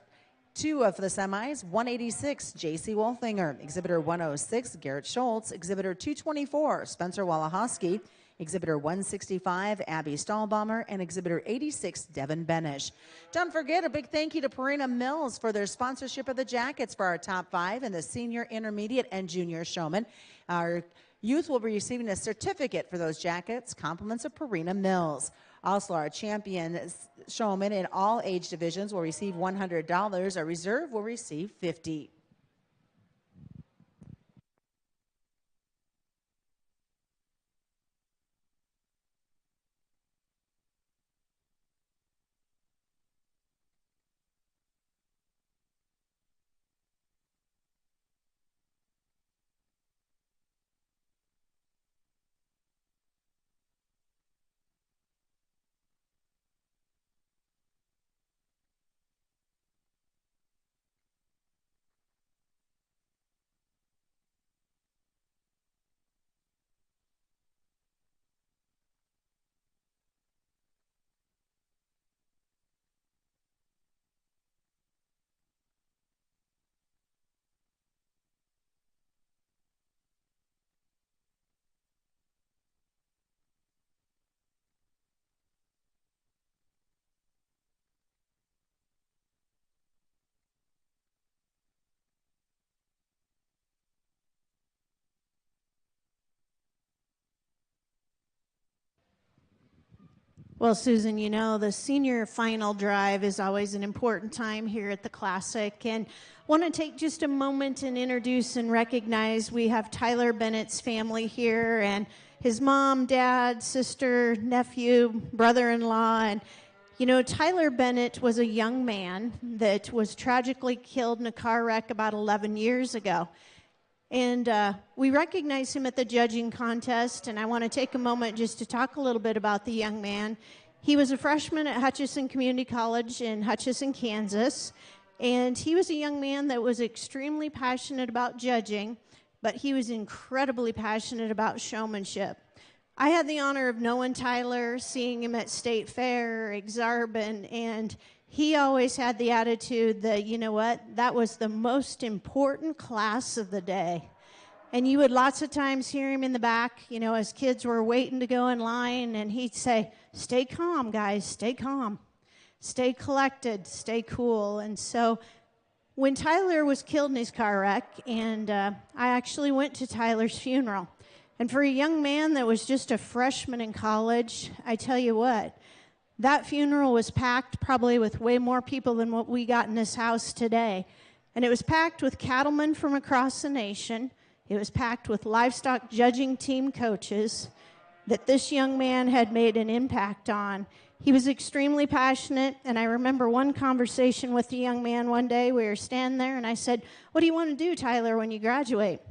2 of the semis, 186, J.C. Wolfinger. Exhibitor 106, Garrett Schultz. Exhibitor 224, Spencer Walahoski. Exhibitor 165, Abby Stahlbaumer. And Exhibitor 86, Devin Benish. Don't forget, a big thank you to Purina Mills for their sponsorship of the jackets for our top 5 in the senior, intermediate, and junior showmen. Our youth will be receiving a certificate for those jackets, compliments of Purina Mills. Also, our champion showmen in all age divisions will receive $100. Our reserve will receive $50. Well, Susan, you know, the senior final drive is always an important time here at the Classic. And I want to take just a moment and introduce and recognize we have Tyler Bennett's family here, and his mom, dad, sister, nephew, brother-in-law. And, you know, Tyler Bennett was a young man that was tragically killed in a car wreck about 11 years ago. And we recognize him at the judging contest, and I want to take a moment just to talk a little bit about the young man. He was a freshman at Hutchinson Community College in Hutchinson, Kansas, and he was a young man that was extremely passionate about judging, but he was incredibly passionate about showmanship. I had the honor of knowing Tyler, seeing him at State Fair, Exarban, and he always had the attitude that, you know what, that was the most important class of the day. And you would lots of times hear him in the back, you know, as kids were waiting to go in line, and he'd say, "Stay calm, guys, stay calm." stay collected, stay cool. And so when Tyler was killed in his car wreck, and I actually went to Tyler's funeral. And for a young man that was just a freshman in college, I tell you what, that funeral was packed probably with way more people than what we got in this house today. And it was packed with cattlemen from across the nation. It was packed with livestock judging team coaches that this young man had made an impact on. He was extremely passionate, and I remember one conversation with the young man one day. We were standing there, and I said, "What do you want to do, Tyler, when you graduate?"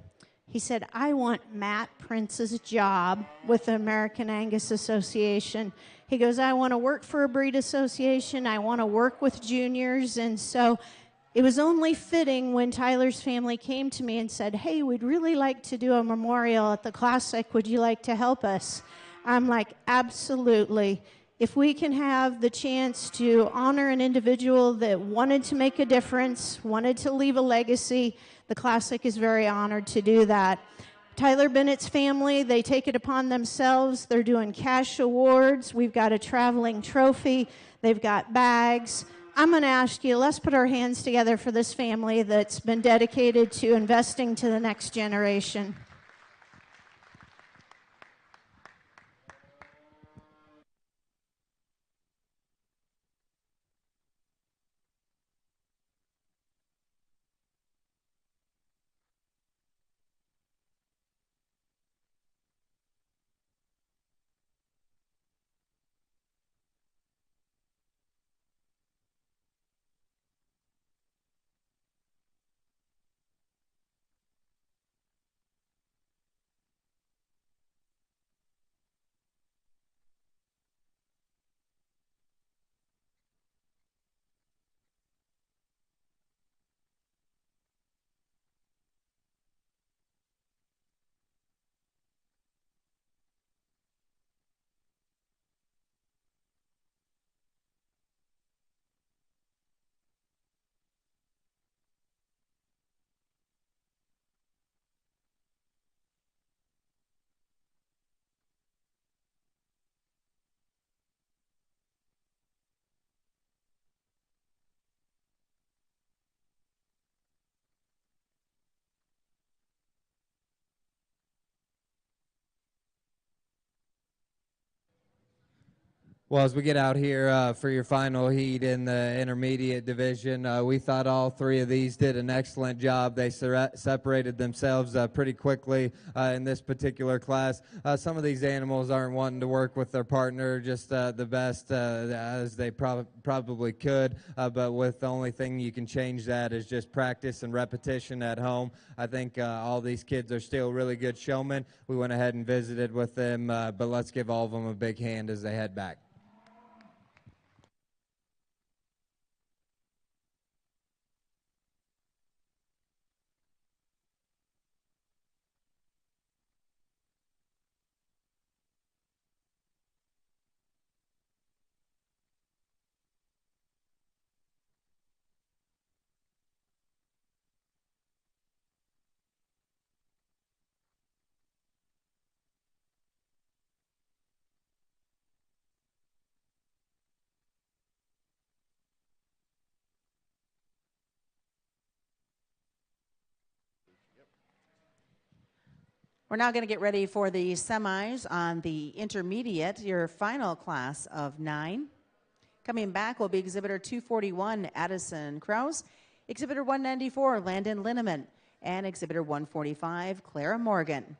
He said, "I want Matt Prince's job with the American Angus Association." He goes, "I want to work for a breed association. I want to work with juniors." And so it was only fitting when Tyler's family came to me and said, "Hey, we'd really like to do a memorial at the Classic. Would you like to help us?" I'm like, absolutely. If we can have the chance to honor an individual that wanted to make a difference, wanted to leave a legacy, the Classic is very honored to do that. Tyler Bennett's family, they take it upon themselves. They're doing cash awards. We've got a traveling trophy. They've got bags. I'm going to ask you, let's put our hands together for this family that's been dedicated to investing to the next generation. Well, as we get out here for your final heat in the intermediate division, we thought all three of these did an excellent job. They separated themselves pretty quickly in this particular class. Some of these animals aren't wanting to work with their partner just the best as they probably could, but with the only thing you can change that is just practice and repetition at home. I think all these kids are still really good showmen. We went ahead and visited with them, but let's give all of them a big hand as they head back. We're now going to get ready for the semis on the intermediate, your final class of 9. Coming back will be Exhibitor 241, Addison Krause, Exhibitor 194, Landon Linneman, and Exhibitor 145, Clara Morgan.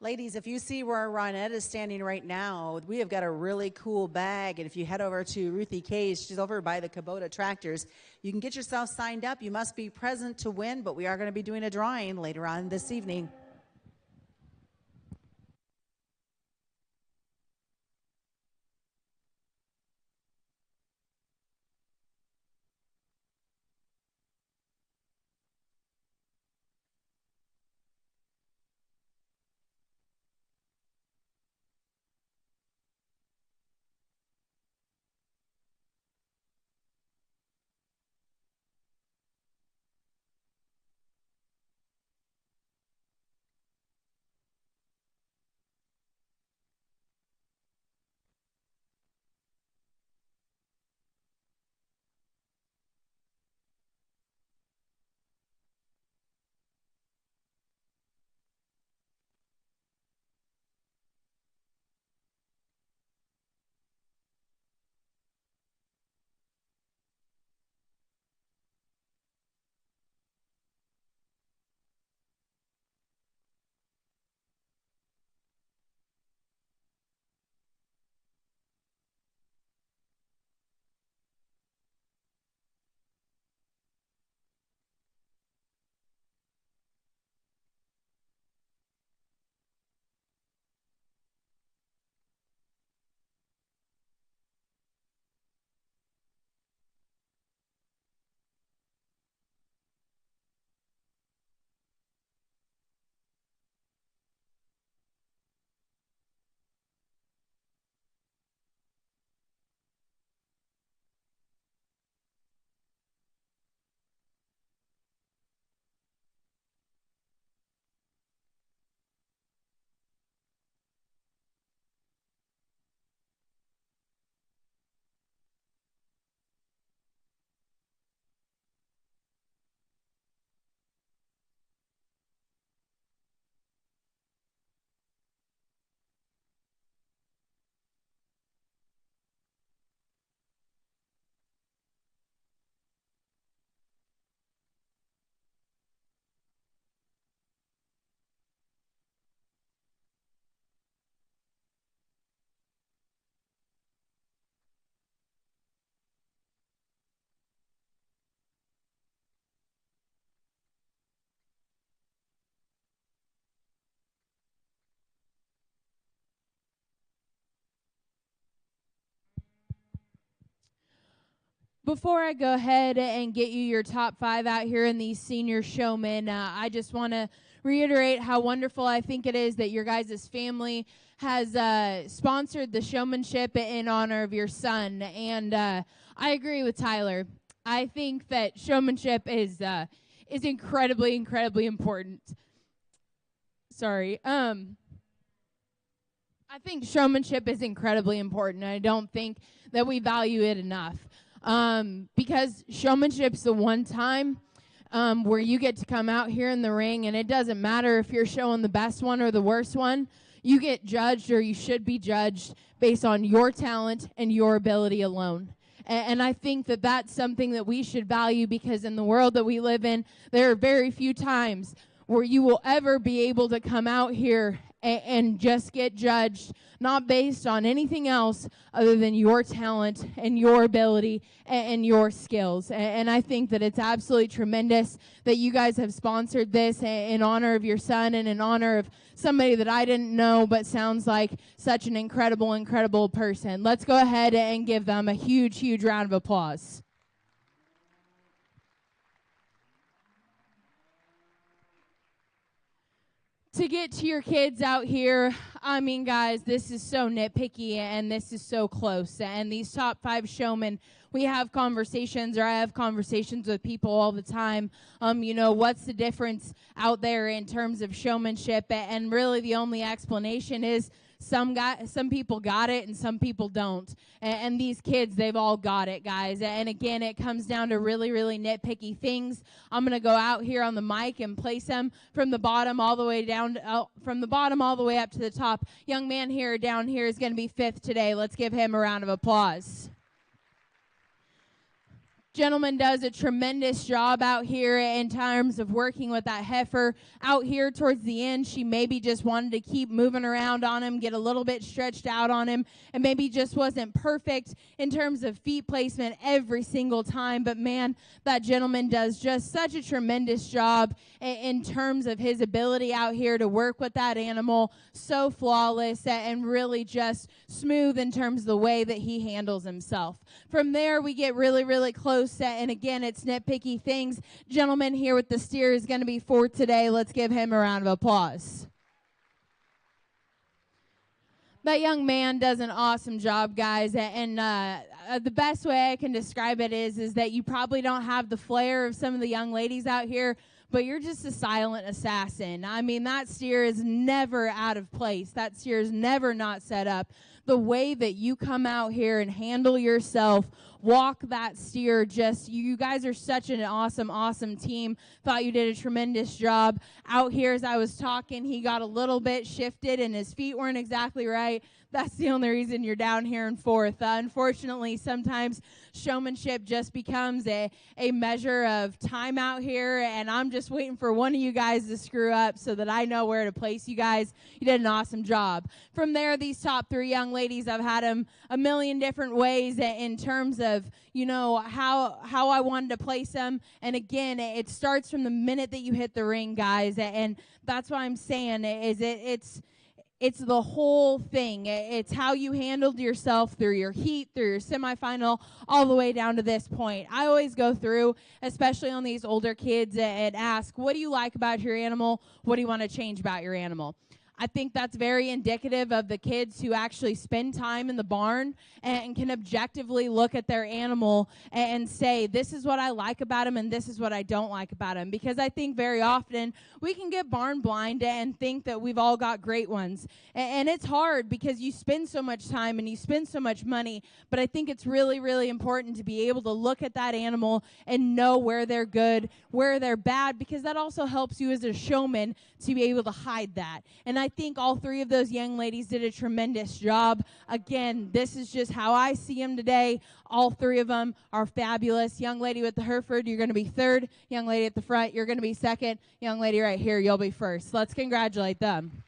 Ladies, if you see where Ronette is standing right now, we have got a really cool bag. And if you head over to Ruthie K's, she's over by the Kubota Tractors, you can get yourself signed up. You must be present to win, but we are going to be doing a drawing later on this evening. Before I go ahead and get you your top 5 out here in these senior showmen, I just want to reiterate how wonderful I think it is that your guys' family has sponsored the Showmanship in honor of your son. And I agree with Tyler. I think that showmanship is incredibly, incredibly important. Sorry. I think showmanship is incredibly important. I don't think that we value it enough. Because showmanship's the one time where you get to come out here in the ring, and it doesn't matter if you're showing the best one or the worst one. You get judged, or you should be judged, based on your talent and your ability alone. And I think that that's something that we should value, because in the world that we live in, there are very few times where you will ever be able to come out here and just get judged, not based on anything else other than your talent and your ability and your skills. And I think that it's absolutely tremendous that you guys have sponsored this in honor of your son and in honor of somebody that I didn't know but sounds like such an incredible, incredible person. Let's go ahead and give them a huge, huge round of applause. To get to your kids out here, I mean, guys, this is so nitpicky and this is so close. And these top 5 showmen, we have conversations, or I have conversations with people all the time. What's the difference out there in terms of showmanship? And really the only explanation is some people got it and some people don't. And these kids, they've all got it, guys. And again, it comes down to really, really nitpicky things. I'm going to go out here on the mic and place them from the bottom all the way down, from the bottom all the way up to the top. Young man here down here is going to be 5th today. Let's give him a round of applause. Gentleman does a tremendous job out here in terms of working with that heifer. Out here towards the end, she maybe just wanted to keep moving around on him, get a little bit stretched out on him, and maybe just wasn't perfect in terms of feet placement every single time. But man, that gentleman does just such a tremendous job in terms of his ability out here to work with that animal. So flawless and really just smooth in terms of the way that he handles himself. From there, we get really, really close. And again, it's nitpicky things. Gentleman here with the steer is going to be fourth today. Let's give him a round of applause. That young man does an awesome job, guys. And the best way I can describe it is that you probably don't have the flair of some of the young ladies out here, but you're just a silent assassin. I mean, that steer is never out of place. That steer is never not set up. The way that you come out here and handle yourself, walk that steer, just, you guys are such an awesome team. Thought you did a tremendous job. Out here, as I was talking, he got a little bit shifted and his feet weren't exactly right. That's the only reason you're down here in fourth. Unfortunately, sometimes showmanship just becomes a measure of time out here, and I'm just waiting for one of you guys to screw up so that I know where to place you guys. You did an awesome job. From there, these top three young ladies, I've had them a million different ways in terms of, you know, how I wanted to place them. And again, it starts from the minute that you hit the ring, guys, and that's what I'm saying is it's the whole thing. It's how you handled yourself through your heat, through your semifinal, all the way down to this point. I always go through, especially on these older kids, and ask, what do you like about your animal? What do you want to change about your animal? I think that's very indicative of the kids who actually spend time in the barn and can objectively look at their animal and say, this is what I like about him and this is what I don't like about him. Because I think very often we can get barn blind and think that we've all got great ones. And it's hard because you spend so much time and you spend so much money. But I think it's really, really important to be able to look at that animal and know where they're good, where they're bad, because that also helps you as a showman to be able to hide that. And I think all three of those young ladies did a tremendous job. Again, this is just how I see them today. All three of them are fabulous. Young lady with the Hereford, you're going to be third. Young lady at the front, you're going to be second. Young lady right here, you'll be first. Let's congratulate them.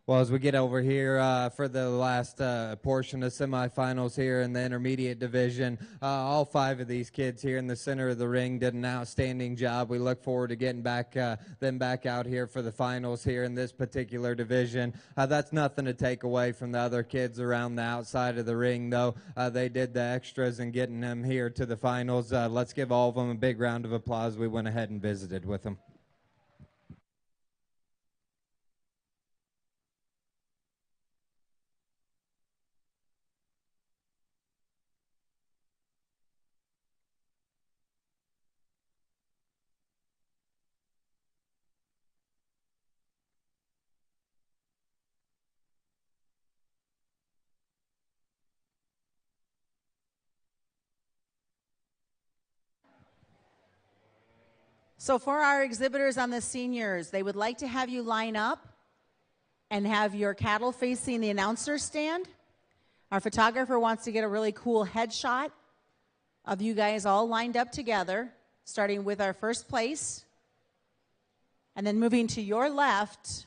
Well, as we get over here for the last portion of semifinals here in the intermediate division, all five of these kids here in the center of the ring did an outstanding job. We look forward to getting them back out here for the finals here in this particular division. That's nothing to take away from the other kids around the outside of the ring, though. They did the extras in getting them here to the finals. Let's give all of them a big round of applause. We went ahead and visited with them. So for our exhibitors on the seniors, they would like to have you line up and have your cattle facing the announcer stand. Our photographer wants to get a really cool headshot of you guys all lined up together, starting with our first place, and then moving to your left,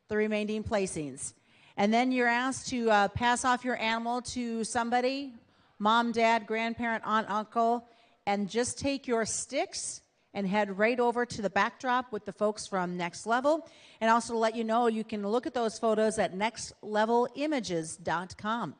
the remaining placings. And then you're asked to pass off your animal to somebody, mom, dad, grandparent, aunt, uncle, and just take your sticks and head right over to the backdrop with the folks from Next Level. And also to let you know, you can look at those photos at nextlevelimages.com.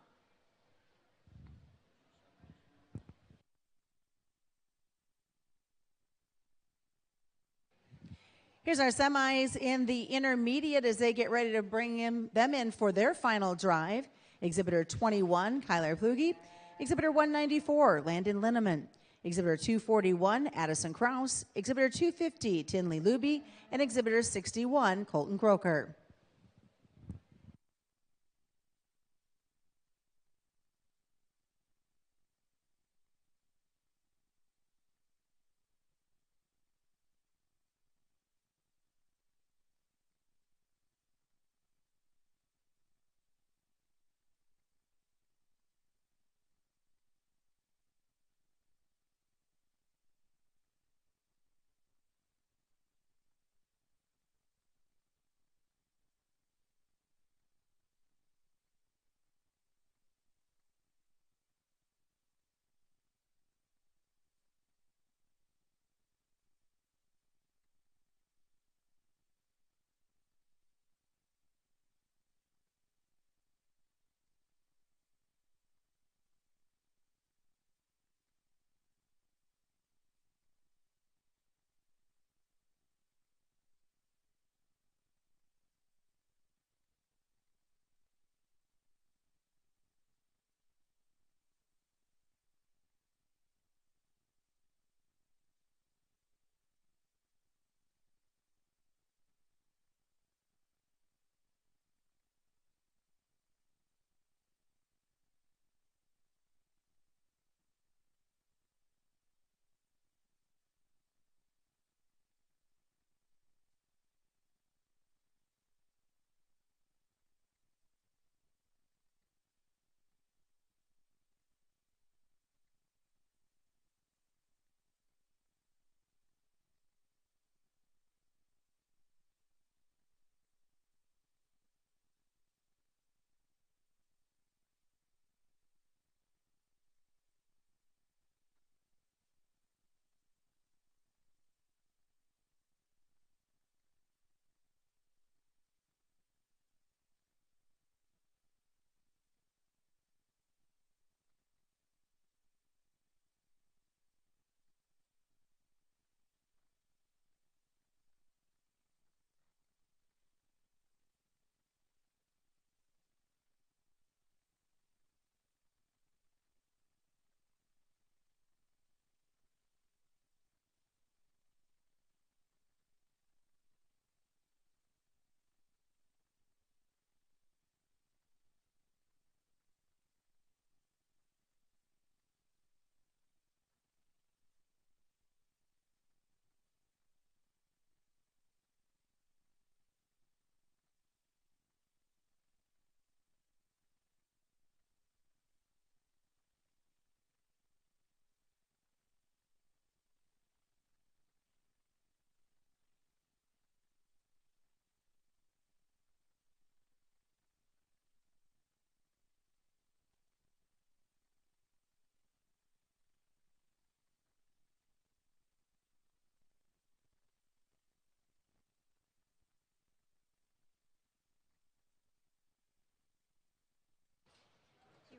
Here's our semis in the intermediate as they get ready to bring them in for their final drive. Exhibitor 21, Kyler Plugi. Exhibitor 194, Landon Linneman. Exhibitor 241, Addison Krause. Exhibitor 250, Tinley Luby. And Exhibitor 61, Colton Croker.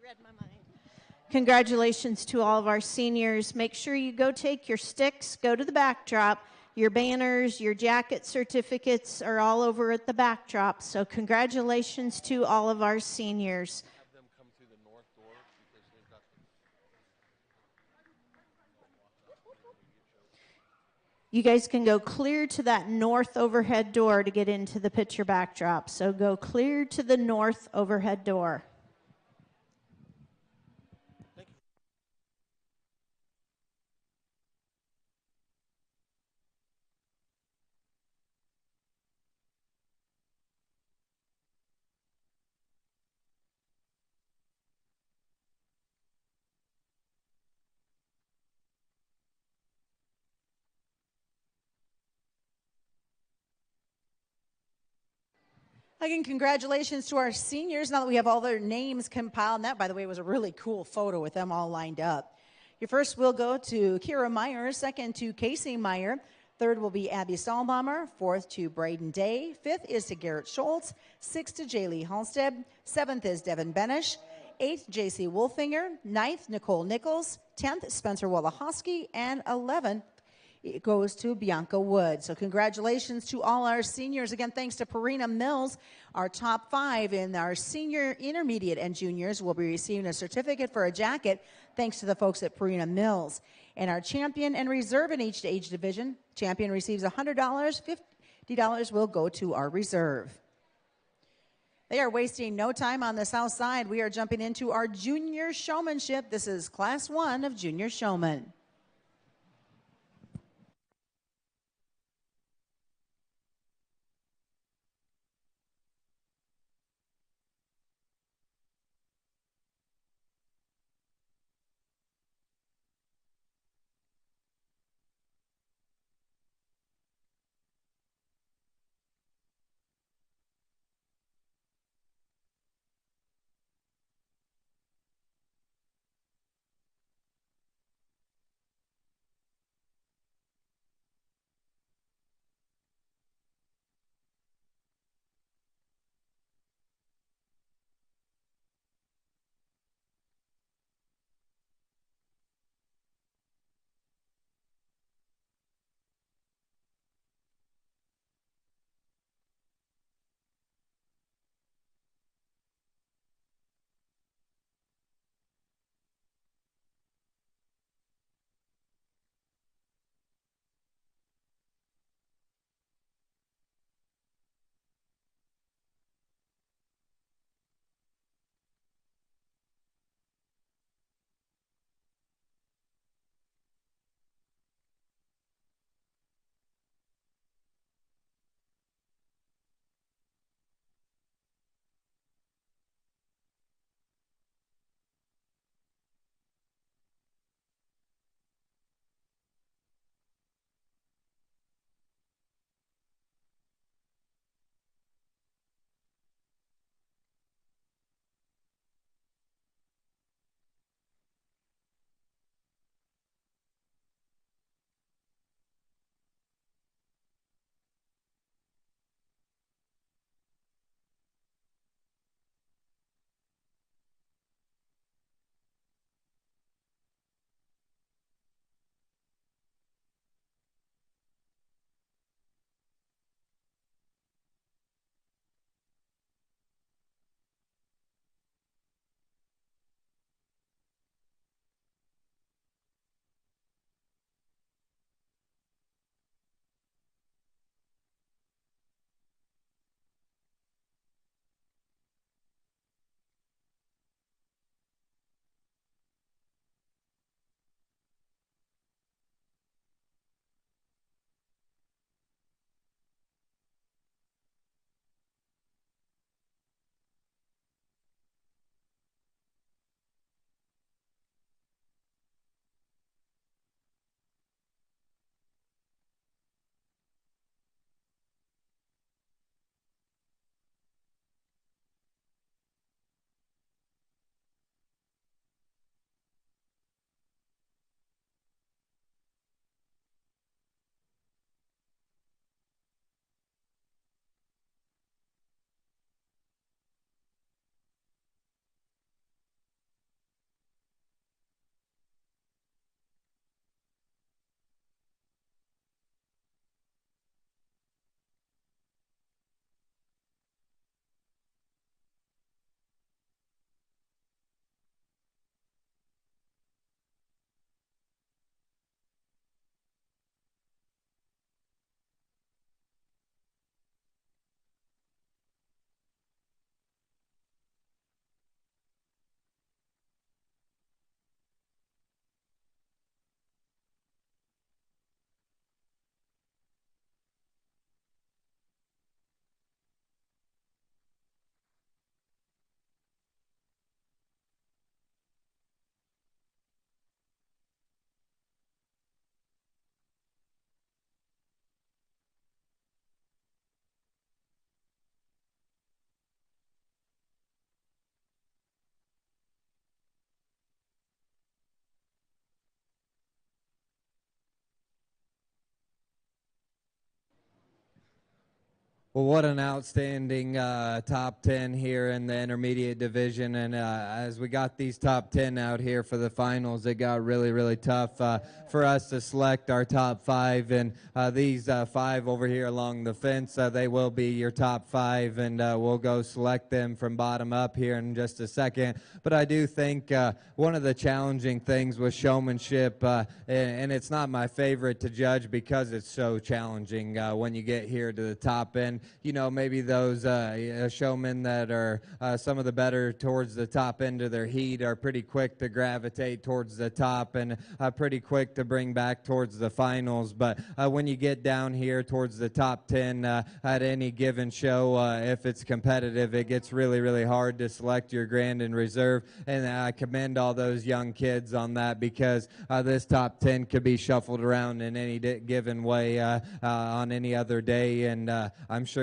read my mind. Congratulations to all of our seniors. Make sure you go take your sticks, go to the backdrop. Your banners, your jacket certificates are all over at the backdrop. So congratulations to all of our seniors. Have them come through the north door because they've got You guys can go clear to that north overhead door to get into the picture backdrop. So go clear to the north overhead door. Again, congratulations to our seniors. Now that we have all their names compiled, and that, by the way, was a really cool photo with them all lined up. Your first will go to Kira Meyer, second to Casey Meyer, third will be Abby Stahlbaumer, fourth to Braden Day, fifth is to Garrett Schultz, sixth to Jaylee Halstead, seventh is Devin Benish, eighth J.C. Wolfinger, ninth Nicole Nichols, 10th Spencer Wolohoski, and 11th it goes to Bianca Wood. So congratulations to all our seniors. Again, thanks to Perina Mills. Our top 5 in our senior, intermediate, and juniors will be receiving a certificate for a jacket thanks to the folks at Perina Mills. And our champion and reserve in each age division, champion receives $100, $50 will go to our reserve. They are wasting no time on the south side. We are jumping into our junior showmanship. This is class 1 of junior showman. Well, what an outstanding top 10 here in the intermediate division. And as we got these top 10 out here for the finals, it got really, really tough for us to select our top 5. And these 5 over here along the fence, they will be your top 5. And we'll go select them from bottom up here in just a second. But I do think one of the challenging things with showmanship, and it's not my favorite to judge because it's so challenging when you get here to the top end. You know, maybe those showmen that are some of the better towards the top end of their heat are pretty quick to gravitate towards the top and pretty quick to bring back towards the finals. But when you get down here towards the top 10 at any given show, if it's competitive, it gets really, really hard to select your grand and reserve. And I commend all those young kids on that because this top 10 could be shuffled around in any given way on any other day. And I'm sure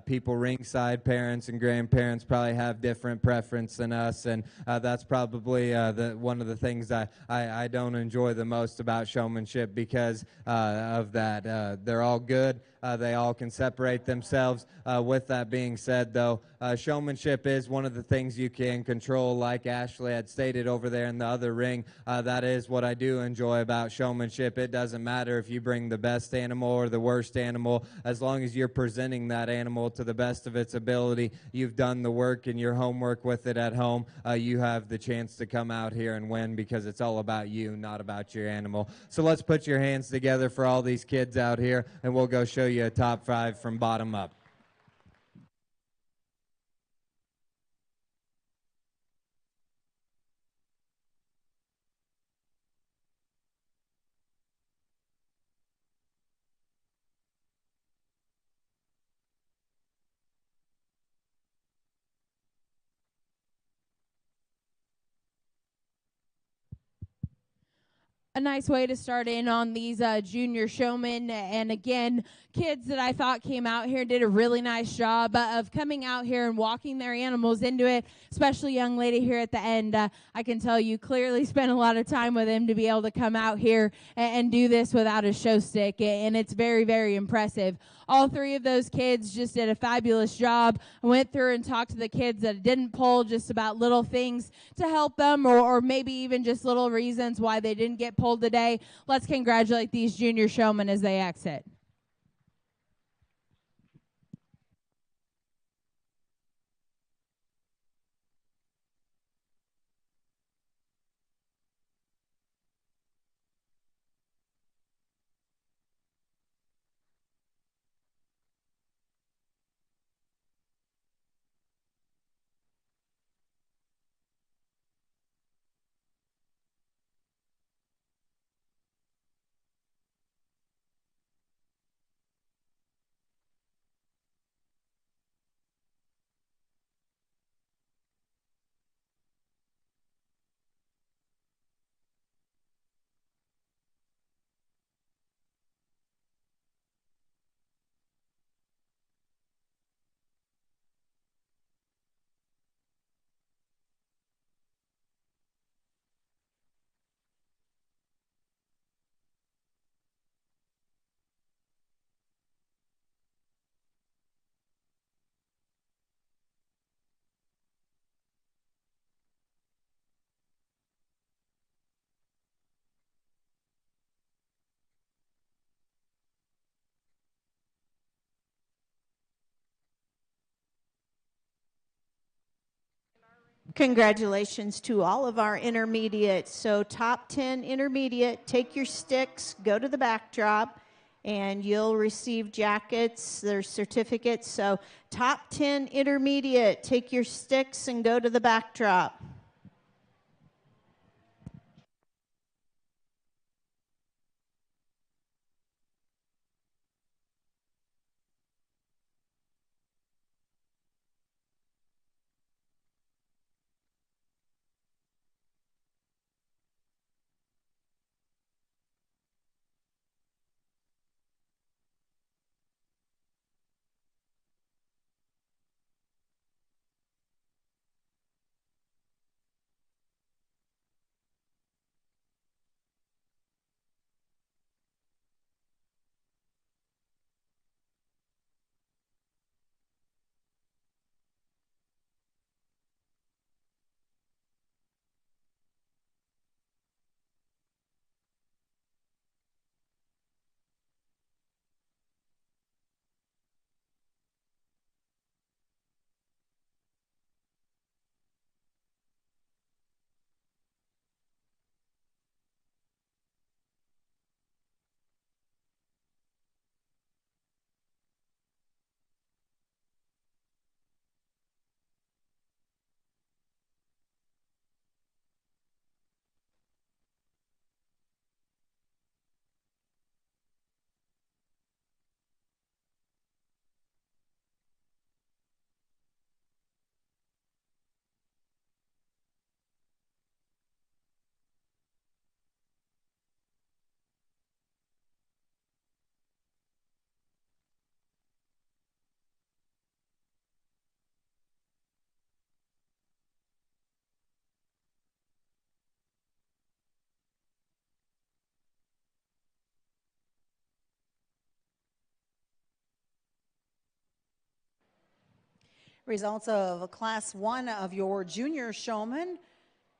people ringside, parents and grandparents, probably have different preference than us, and that's probably one of the things I don't enjoy the most about showmanship because of that. They're all good. They all can separate themselves. With that being said, though, showmanship is one of the things you can control, like Ashley had stated over there in the other ring. That is what I do enjoy about showmanship. It doesn't matter if you bring the best animal or the worst animal, as long as you're presenting that animal to the best of its ability, you've done the work and your homework with it at home, you have the chance to come out here and win because it's all about you, not about your animal. So let's put your hands together for all these kids out here, and we'll go show you a top 5 from bottom up. A nice way to start in on these junior showmen. And again, kids that I thought came out here did a really nice job of coming out here and walking their animals into it, especially young lady here at the end. I can tell you clearly spent a lot of time with him to be able to come out here and do this without a show stick. And it's very, very impressive. All 3 of those kids just did a fabulous job. I went through and talked to the kids that didn't pull, just about little things to help them or maybe even just little reasons why they didn't get pulled today. Let's congratulate these junior showmen as they exit. Congratulations to all of our intermediates. So top 10 intermediate, take your sticks, go to the backdrop, and you'll receive jackets, there's certificates. So top 10 intermediate, take your sticks and go to the backdrop. Results of Class 1 of your junior showman.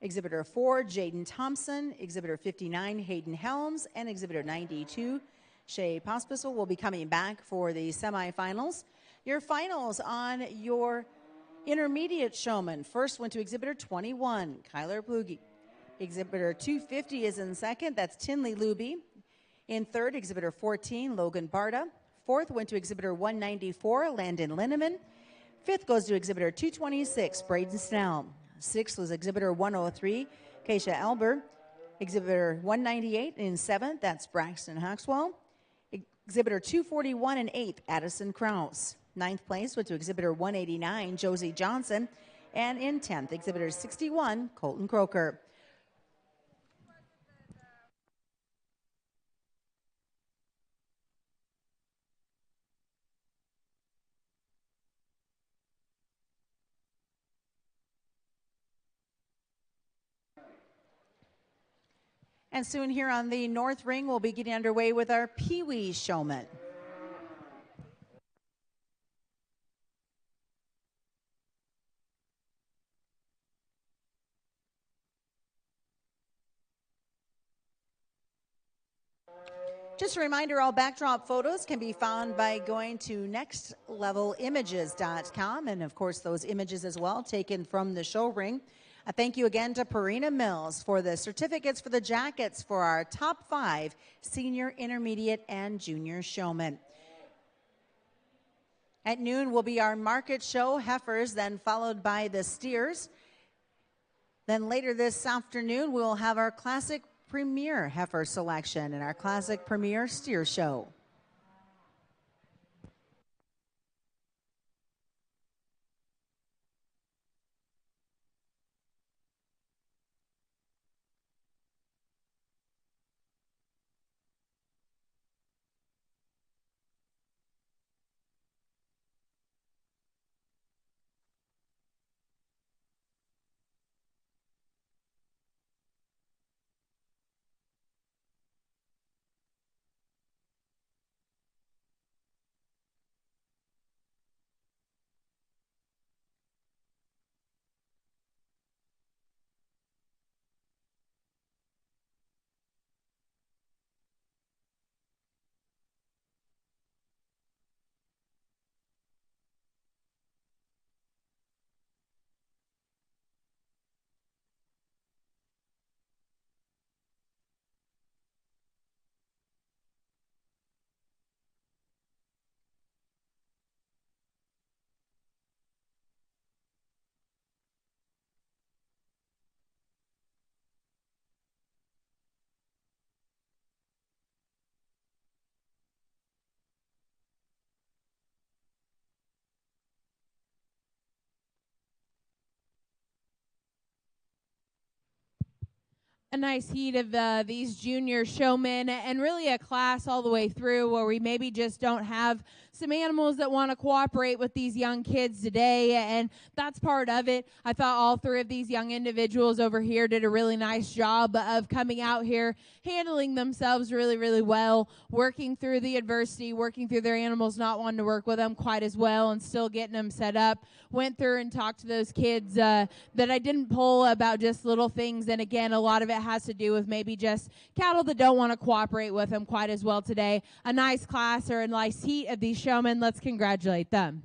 Exhibitor 4, Jaden Thompson. Exhibitor 59, Hayden Helms. And Exhibitor 92, Shay Pospisil, will be coming back for the semifinals. Your finals on your intermediate showman. First went to Exhibitor 21, Kyler Plugi. Exhibitor 250 is in second. That's Tinley Luby. In third, Exhibitor 14, Logan Barta. Fourth went to Exhibitor 194, Landon Linneman. Fifth goes to Exhibitor 226, Braden Snell. Sixth was Exhibitor 103, Keisha Elber. Exhibitor 198 in seventh, that's Braxton Haxwell. Exhibitor 241 in eighth, Addison Krause. Ninth place went to Exhibitor 189, Josie Johnson. And in 10th, Exhibitor 61, Colton Croker. And soon here on the North Ring, we'll be getting underway with our Pee Wee showman. Just a reminder, all backdrop photos can be found by going to nextlevelimages.com. And of course, those images as well taken from the show ring. A thank you again to Purina Mills for the certificates for the jackets for our top 5 senior, intermediate, and junior showmen. At noon will be our market show heifers, then followed by the steers. Then later this afternoon, we'll have our classic Premier heifer selection and our classic Premier steer show. A nice heat of these junior showmen, and really a class all the way through where we maybe just don't have some animals that want to cooperate with these young kids today, and that's part of it. I thought all 3 of these young individuals over here did a really nice job of coming out here, handling themselves really, really well, working through the adversity, working through their animals not wanting to work with them quite as well, and still getting them set up. Went through and talked to those kids that I didn't pull about just little things, and again, a lot of it has to do with maybe just cattle that don't want to cooperate with them quite as well today. A nice class or a nice heat of these showmen. Let's congratulate them.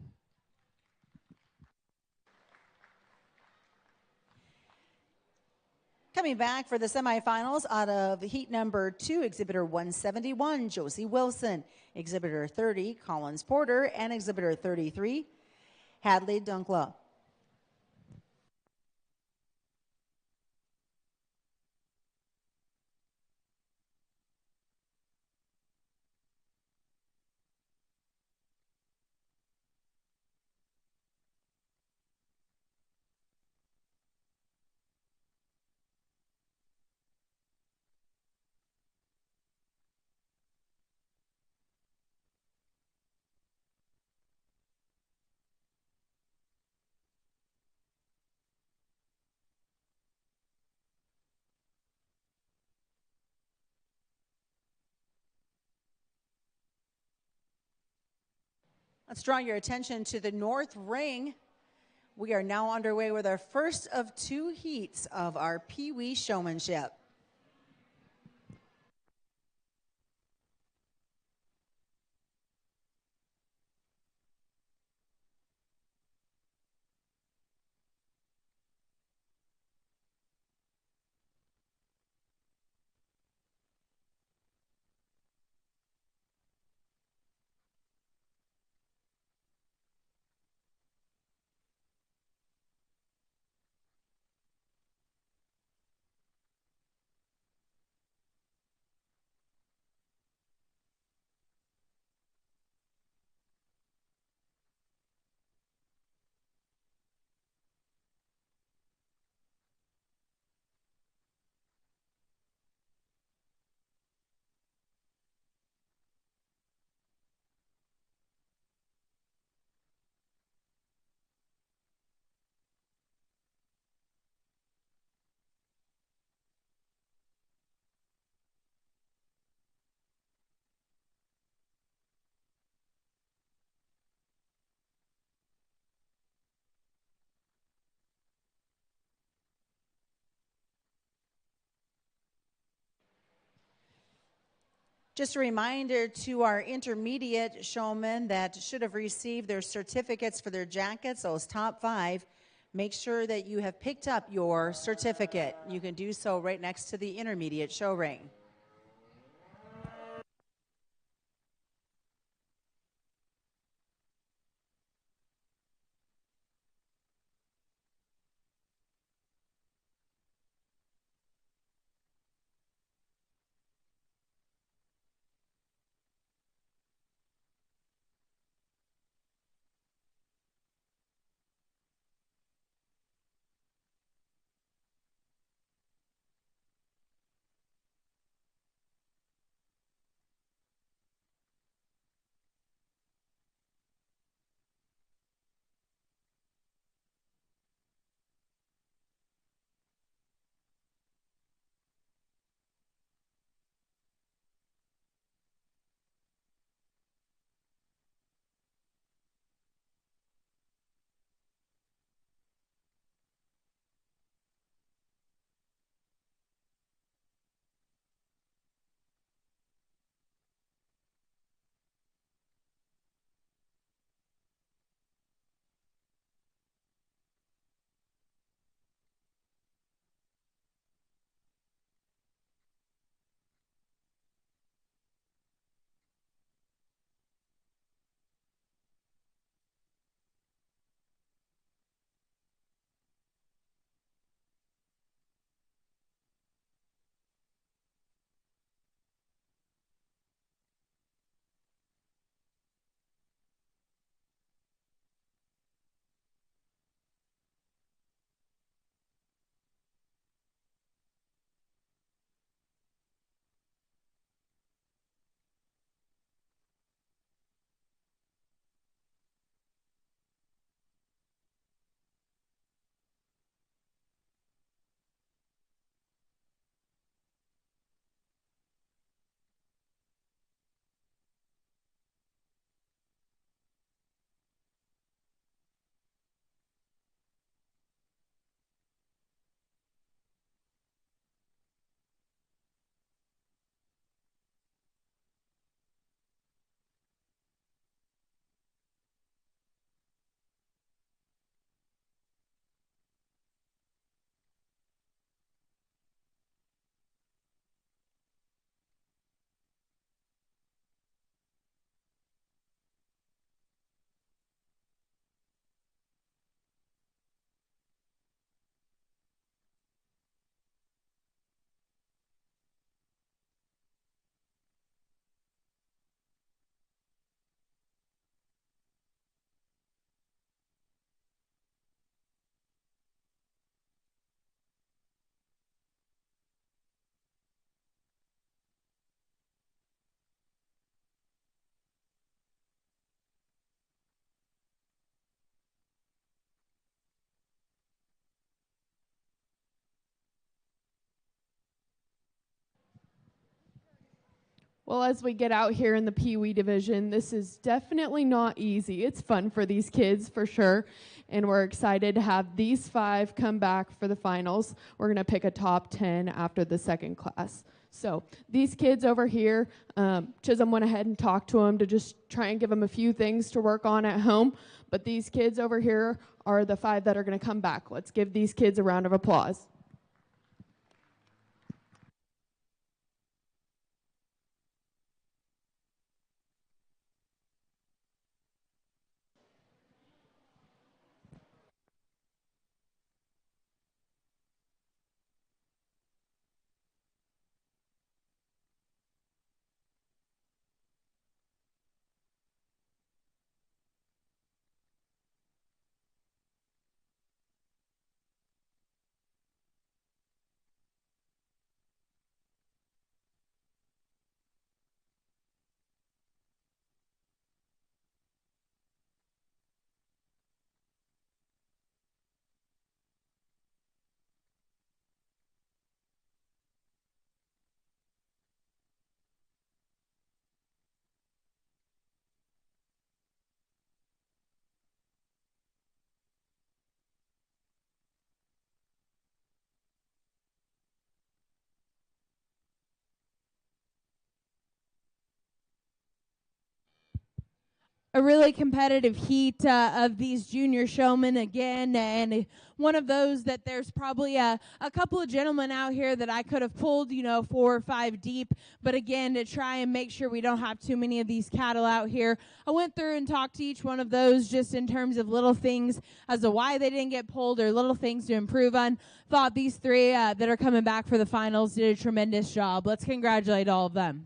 Coming back for the semifinals out of heat number 2, Exhibitor 171, Josie Wilson. Exhibitor 30, Collins Porter. And Exhibitor 33, Hadley Dunkla. Let's draw your attention to the north ring. We are now underway with our first of 2 heats of our Pee Wee Showmanship. Just a reminder to our intermediate showmen that should have received their certificates for their jackets, those top 5, make sure that you have picked up your certificate. You can do so right next to the intermediate show ring. Well, as we get out here in the Pee Wee division, this is definitely not easy. It's fun for these kids for sure, and we're excited to have these 5 come back for the finals. We're going to pick a top 10 after the second class. So these kids over here, Chisholm went ahead and talked to them to just try and give them a few things to work on at home. But these kids over here are the 5 that are going to come back. Let's give these kids a round of applause. A really competitive heat of these junior showmen again, and one of those that there's probably a couple of gentlemen out here that I could have pulled, 4 or 5 deep, but again, to try and make sure we don't have too many of these cattle out here, I went through and talked to each one of those just in terms of little things as to why they didn't get pulled or little things to improve on. Thought these 3 that are coming back for the finals did a tremendous job. Let's congratulate all of them.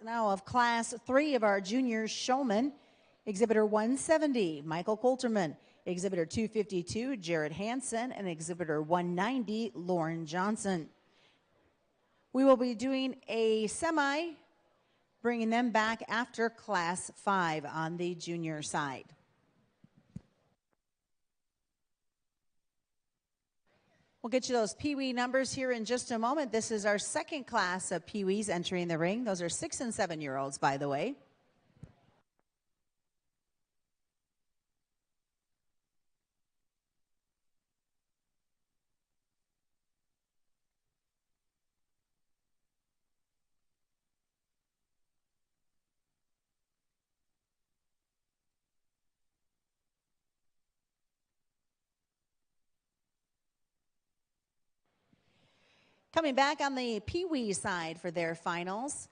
Now of Class 3 of our junior showmen, Exhibitor 170, Michael Coulterman, Exhibitor 252, Jared Hansen, and Exhibitor 190, Lauren Johnson. We will be doing a semi, bringing them back after Class 5 on the junior side. We'll get you those Pee Wee numbers here in just a moment. This is our second class of Pee Wees entering the ring. Those are 6- and 7-year-olds, by the way. Coming back on the Pee Wee side for their finals.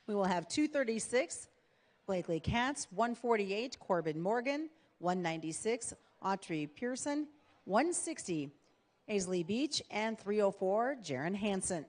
We will have 236, Blakely Katz, 148, Corbin Morgan, 196, Autry Pearson, 160, Aisley Beach, and 304, Jaron Hansen.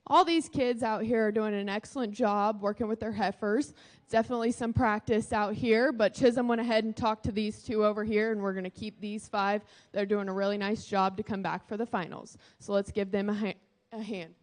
All these kids out here are doing an excellent job working with their heifers. Definitely some practice out here, but Chisholm went ahead and talked to these two over here, and we're going to keep these 5. They're doing a really nice job to come back for the finals. So let's give them a hand.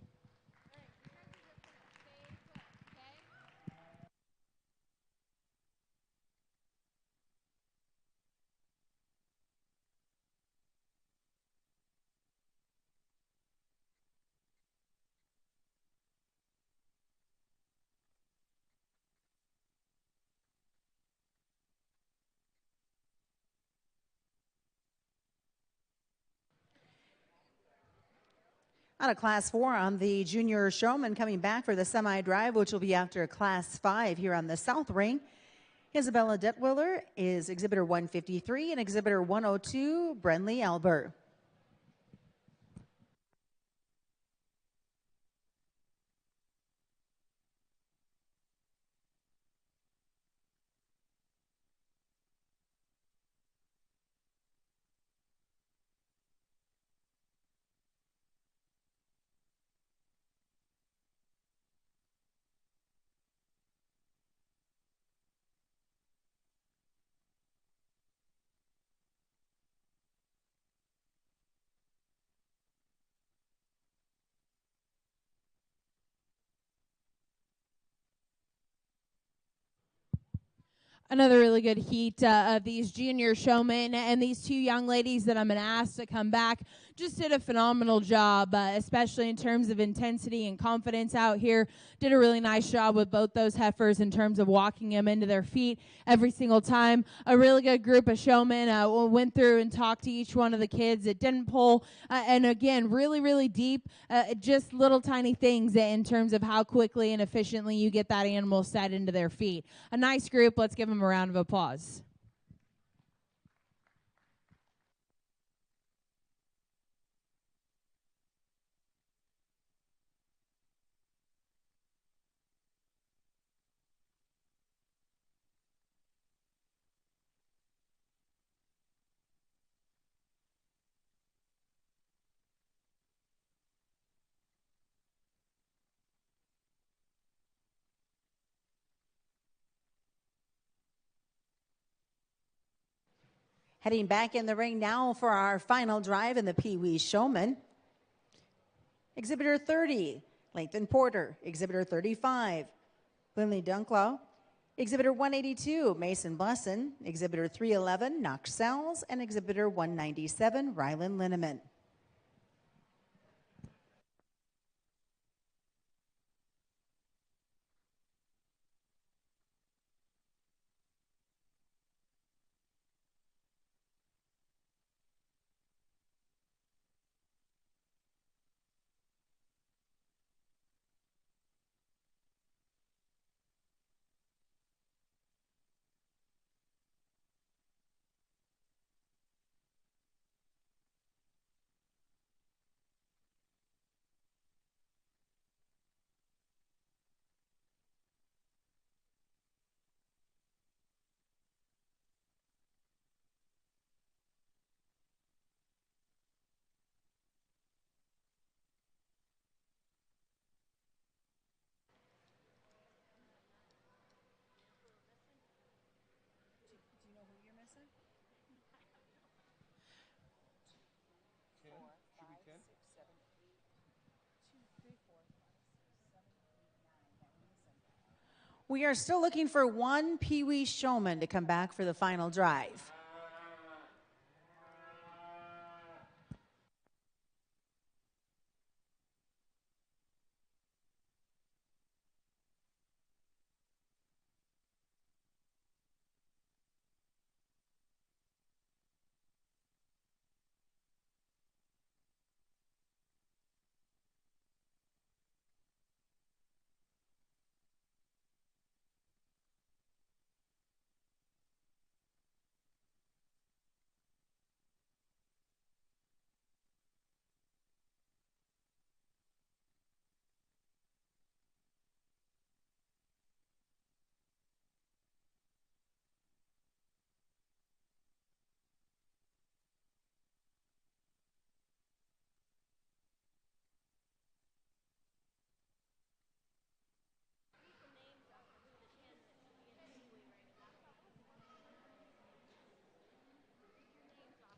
Out of Class 4 on the Junior Showman coming back for the semi-drive, which will be after Class 5 here on the South Ring. Isabella Detwiller is Exhibitor 153 and Exhibitor 102, Brenly Albert. Another really good heat of these junior showmen, and these 2 young ladies that I'm going to ask to come back just did a phenomenal job, especially in terms of intensity and confidence out here. Did a really nice job with both those heifers in terms of walking them into their feet every single time. A really good group of showmen went through and talked to each one of the kids. It didn't pull, and again, really, really deep, just little tiny things in terms of how quickly and efficiently you get that animal set into their feet. A nice group. Let's give them a round of applause. Heading back in the ring now for our final drive in the Pee Wee Showman. Exhibitor 30, Lathan Porter. Exhibitor 35, Lindley Dunklaw. Exhibitor 182, Mason Bussin. Exhibitor 311, Knox Sells. And Exhibitor 197, Rylan Linneman. We are still looking for one Pee Wee Showman to come back for the final drive.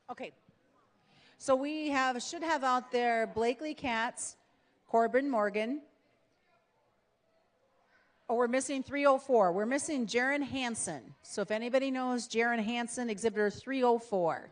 Okay. So we should have out there Blakely Katz, Corbin Morgan. Oh, we're missing 304. We're missing Jaron Hansen. So if anybody knows Jaron Hansen, exhibitor 304.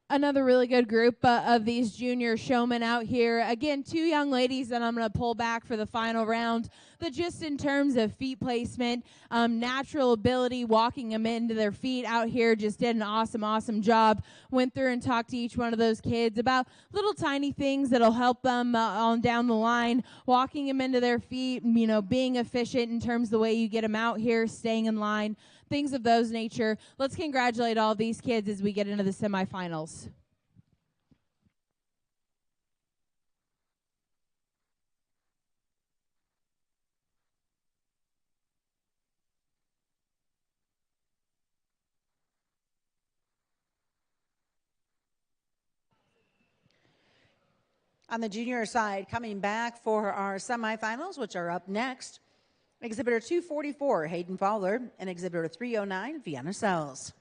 Another really good group of these junior showmen out here. Again, two young ladies that I'm going to pull back for the final round. But just in terms of feet placement, natural ability, walking them into their feet out here, just did an awesome job. Went through and talked to each one of those kids about little tiny things that'll help them on down the line, walking them into their feet, being efficient in terms of the way you get them out here, staying in line, things of those nature. Let's congratulate all of these kids as we get into the semifinals. On the junior side, coming back for our semifinals, which are up next, exhibitor 244, Hayden Fowler, and exhibitor 309, Vienna Sells.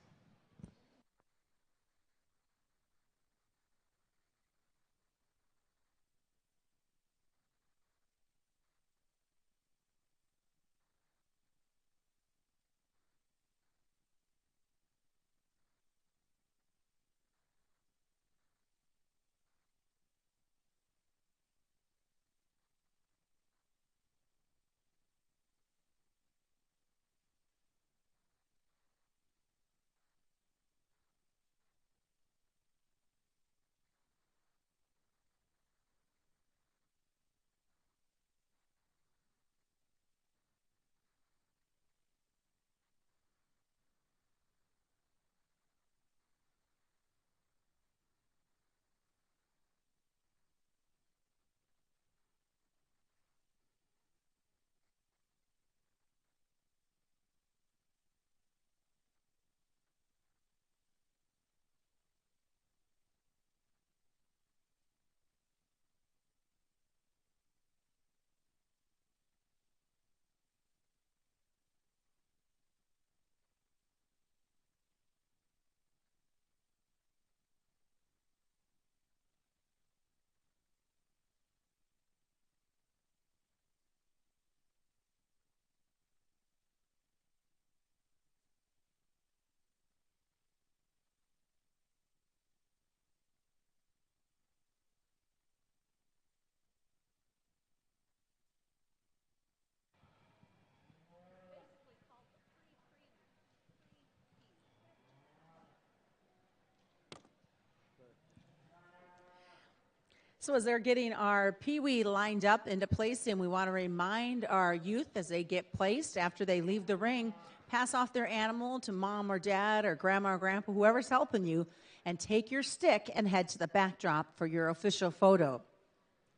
So as they're getting our Pee-wee lined up into place, and we want to remind our youth as they get placed after they leave the ring, pass off their animal to mom or dad or grandma or grandpa, whoever's helping you, and take your stick and head to the backdrop for your official photo.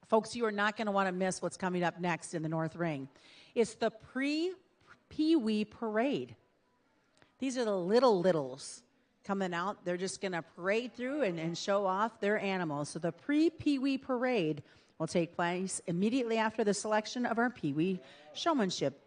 Folks, you are not going to want to miss what's coming up next in the North Ring. It's the pre-Pee-wee parade. These are the littles coming out. They're just going to parade through and show off their animals. So the pre-Pee-wee parade will take place immediately after the selection of our Pee-wee Showmanship.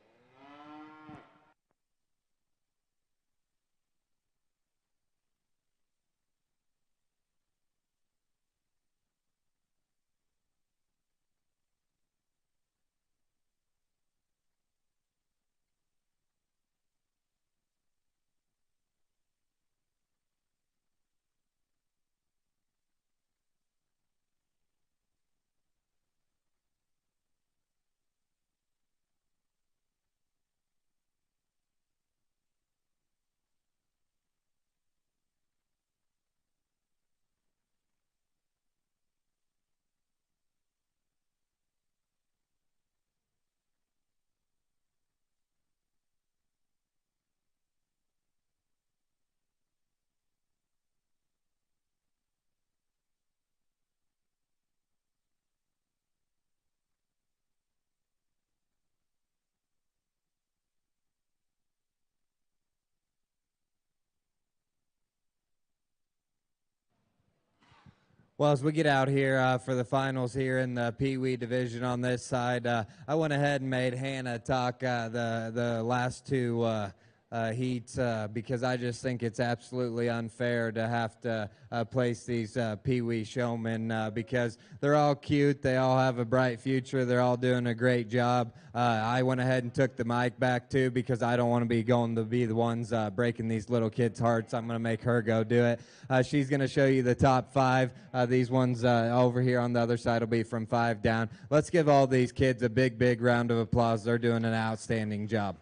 Well, as we get out here for the finals here in the Pee-wee division on this side, I went ahead and made Hannah talk the last two heats because I just think it's absolutely unfair to have to place these Pee-wee showmen because they're all cute, they all have a bright future, they're all doing a great job. I went ahead and took the mic back too because I don't want to be the ones breaking these little kids' hearts. I'm going to make her go do it. She's going to show you the top five. These ones over here on the other side will be from 5 down. Let's give all these kids a big round of applause. They're doing an outstanding job.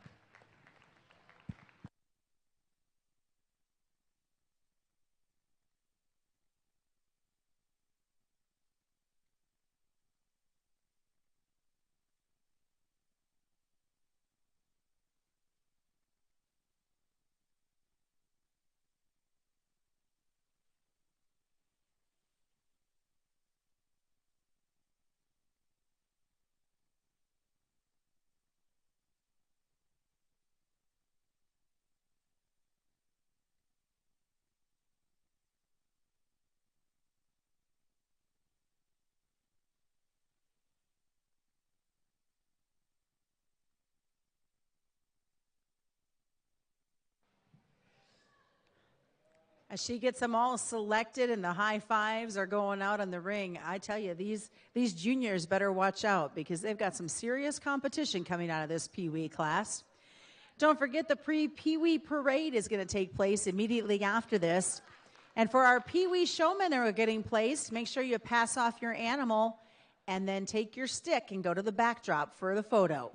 As she gets them all selected and the high fives are going out on the ring, I tell you, these juniors better watch out because they've got some serious competition coming out of this Pee-wee class. Don't forget the pre-Pee-wee parade is going to take place immediately after this. And for our Pee-wee showmen that are getting placed, make sure you pass off your animal and then take your stick and go to the backdrop for the photo.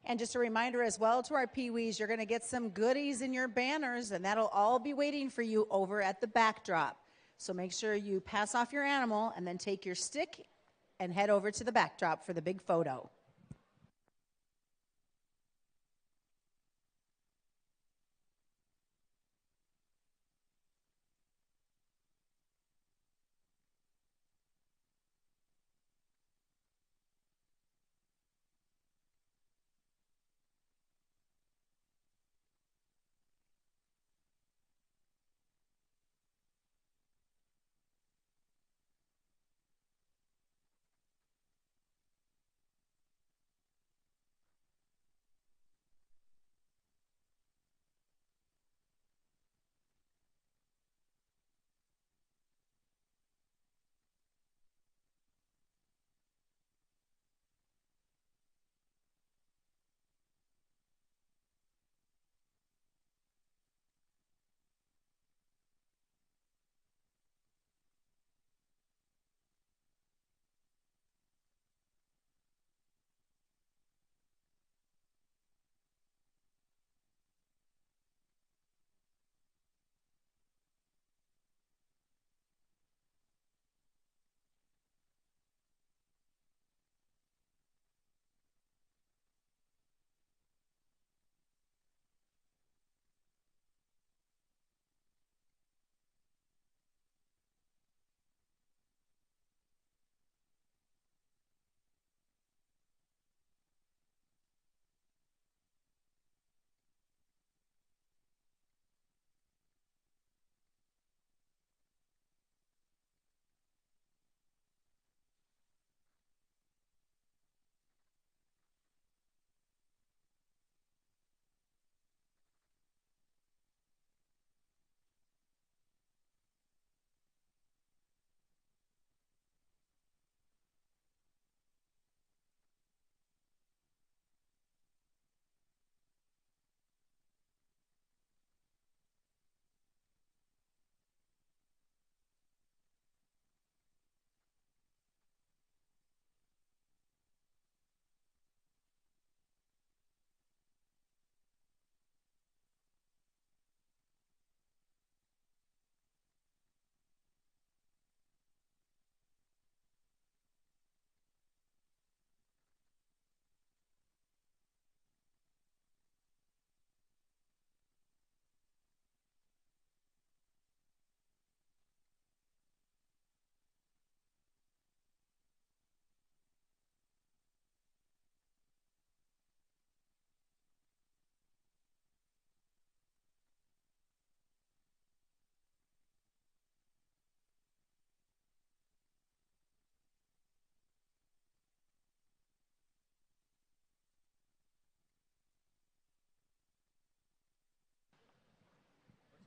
And just a reminder as well to our Pee-wees, you're going to get some goodies in your banners, and that'll all be waiting for you over at the backdrop. So make sure you pass off your animal and then take your stick and head over to the backdrop for the big photo.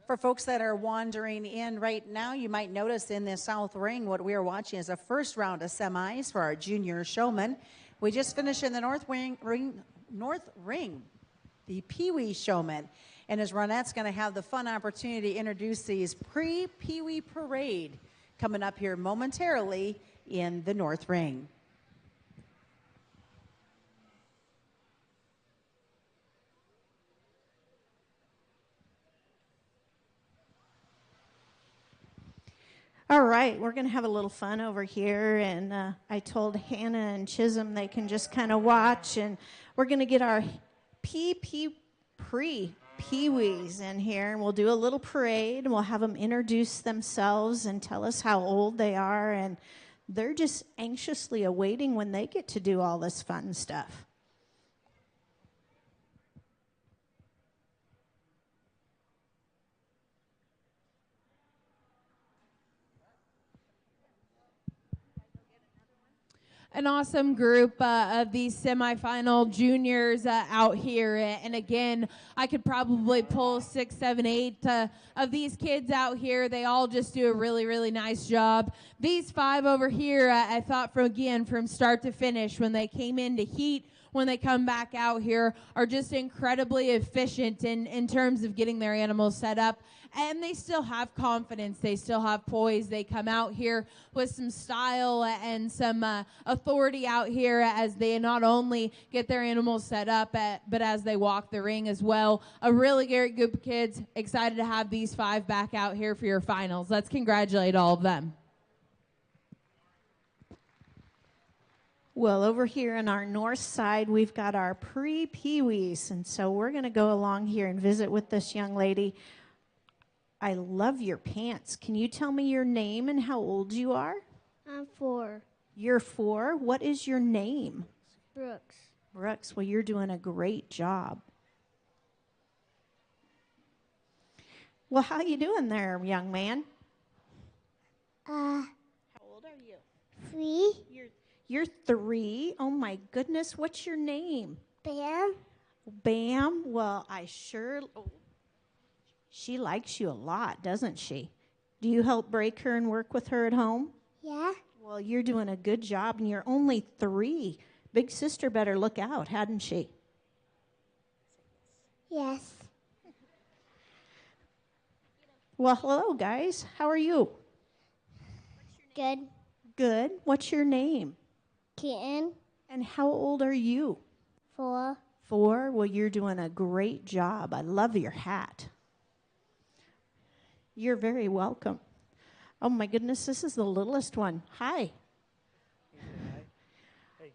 For folks that are wandering in right now, you might notice in the South Ring what we are watching is a first round of semis for our junior showmen. We just finished in the North Ring, the Pee Wee showmen. And as Ronette's going to have the fun opportunity to introduce these pre-Pee Wee parade coming up here momentarily in the North Ring. All right, we're going to have a little fun over here, and I told Hannah and Chisholm they can just kind of watch, and we're going to get our pre-Pee-Wees in here, and we'll do a little parade, and we'll have them introduce themselves and tell us how old they are, and they're just anxiously awaiting when they get to do all this fun stuff. An awesome group of these semifinal juniors out here. And again, I could probably pull 6, 7, 8 of these kids out here. They all just do a really, really nice job. These 5 over here, I thought from start to finish, when they came into heat, when they come back out here, are just incredibly efficient in terms of getting their animals set up. And they still have confidence. They still have poise. They come out here with some style and some authority out here as they not only get their animals set up, but as they walk the ring as well. A really great group of kids. Excited to have these 5 back out here for your finals. Let's congratulate all of them. Well, over here on our north side, we've got our pre-Pee-Wees, and so we're going to go along here and visit with this young lady. I love your pants. Can you tell me your name and how old you are? I'm 4. You're 4. What is your name? Brooks. Brooks. Well, you're doing a great job. Well, how you doing there, young man? How old are you? 3. You're 3. Oh my goodness. What's your name? Bam. Bam. Well, she likes you a lot, doesn't she? Do you help break her and work with her at home? Yeah. Well, you're doing a good job, and you're only 3. Big sister better look out, hadn't she? Yes. Well, hello, guys. How are you? Good. Good. What's your name? Keaton. And how old are you? 4. 4. Well, you're doing a great job. I love your hat. You're very welcome. Oh, my goodness, this is the littlest one. Hi. Hey.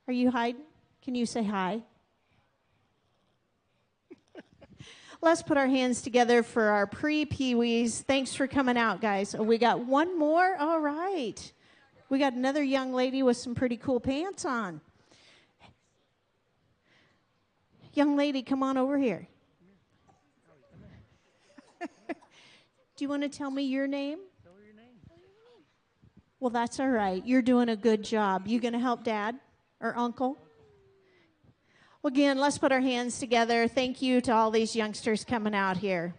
Are you hiding? Can you say hi? Let's put our hands together for our pre-Pee-Wees. Thanks for coming out, guys. Oh, we got one more? All right. We got another young lady with some pretty cool pants on. Young lady, come on over here. Do you want to tell me your name? Tell her your name. Well, that's all right. You're doing a good job. You going to help Dad or Uncle? Well, again, let's put our hands together. Thank you to all these youngsters coming out here.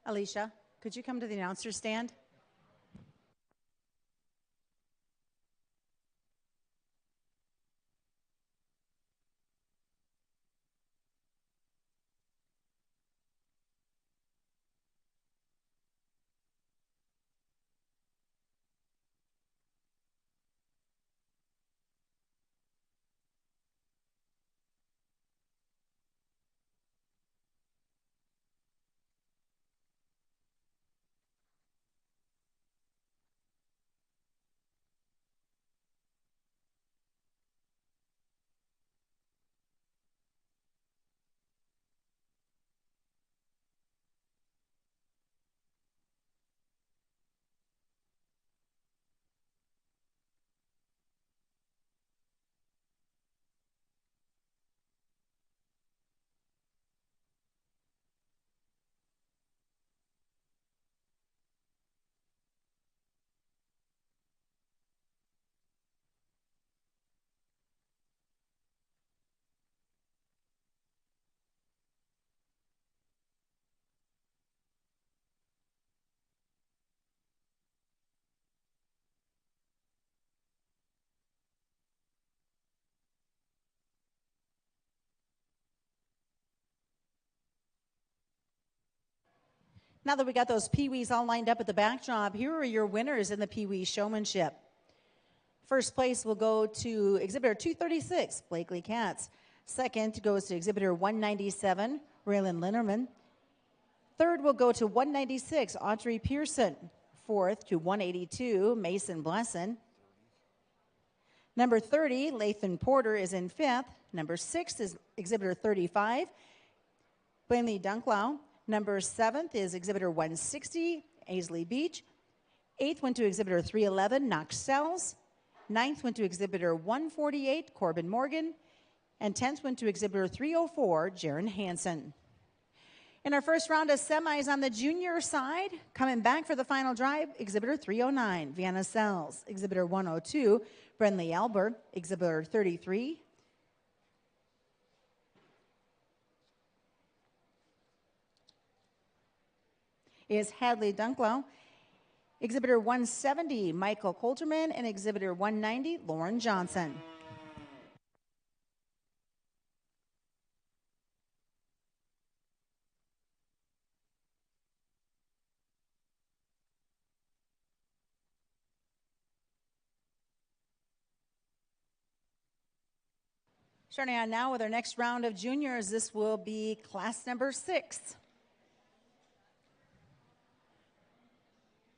Alicia, could you come to the announcer stand? Now that we got those Pee-wees all lined up at the backdrop, here are your winners in the Pee-wee Showmanship. First place will go to Exhibitor 236, Blakely Katz. Second goes to Exhibitor 197, Raylan Linnerman. Third will go to 196, Audrey Pearson. Fourth to 182, Mason Blesson. Number 30, Lathan Porter, is in fifth. Number 6 is Exhibitor 35, Blanley Dunklau. Number 7th is Exhibitor 160, Aisley Beach. 8th went to Exhibitor 311, Knox Sells. 9th went to Exhibitor 148, Corbin Morgan. And 10th went to Exhibitor 304, Jaron Hansen. In our first round of semis on the junior side, coming back for the final drive, Exhibitor 309, Vienna Sells. Exhibitor 102, Brenley Albert. Exhibitor 33, is Hadley Dunklau. Exhibitor 170, Michael Coulterman, and Exhibitor 190, Lauren Johnson. Starting on now with our next round of juniors, this will be class number 6.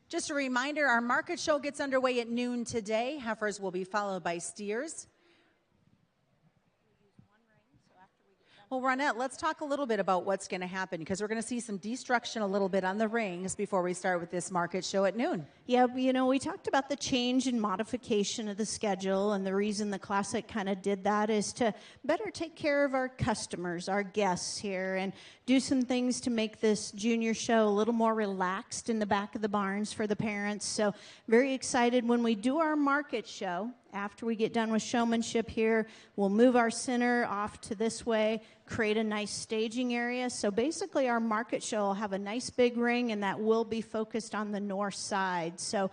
Just a reminder, our market show gets underway at noon today. Heifers will be followed by steers. Well, Ronette, let's talk a little bit about what's going to happen, because we're going to see some destruction a little bit on the rings before we start with this market show at noon. Yeah, you know, we talked about the change and modification of the schedule, and the reason the Classic kind of did that is to better take care of our customers, our guests here, and do some things to make this junior show a little more relaxed in the back of the barns for the parents. So very excited when we do our market show. After we get done with showmanship here, we'll move our center off to this way, create a nice staging area. So basically our market show will have a nice big ring, and that will be focused on the north side. So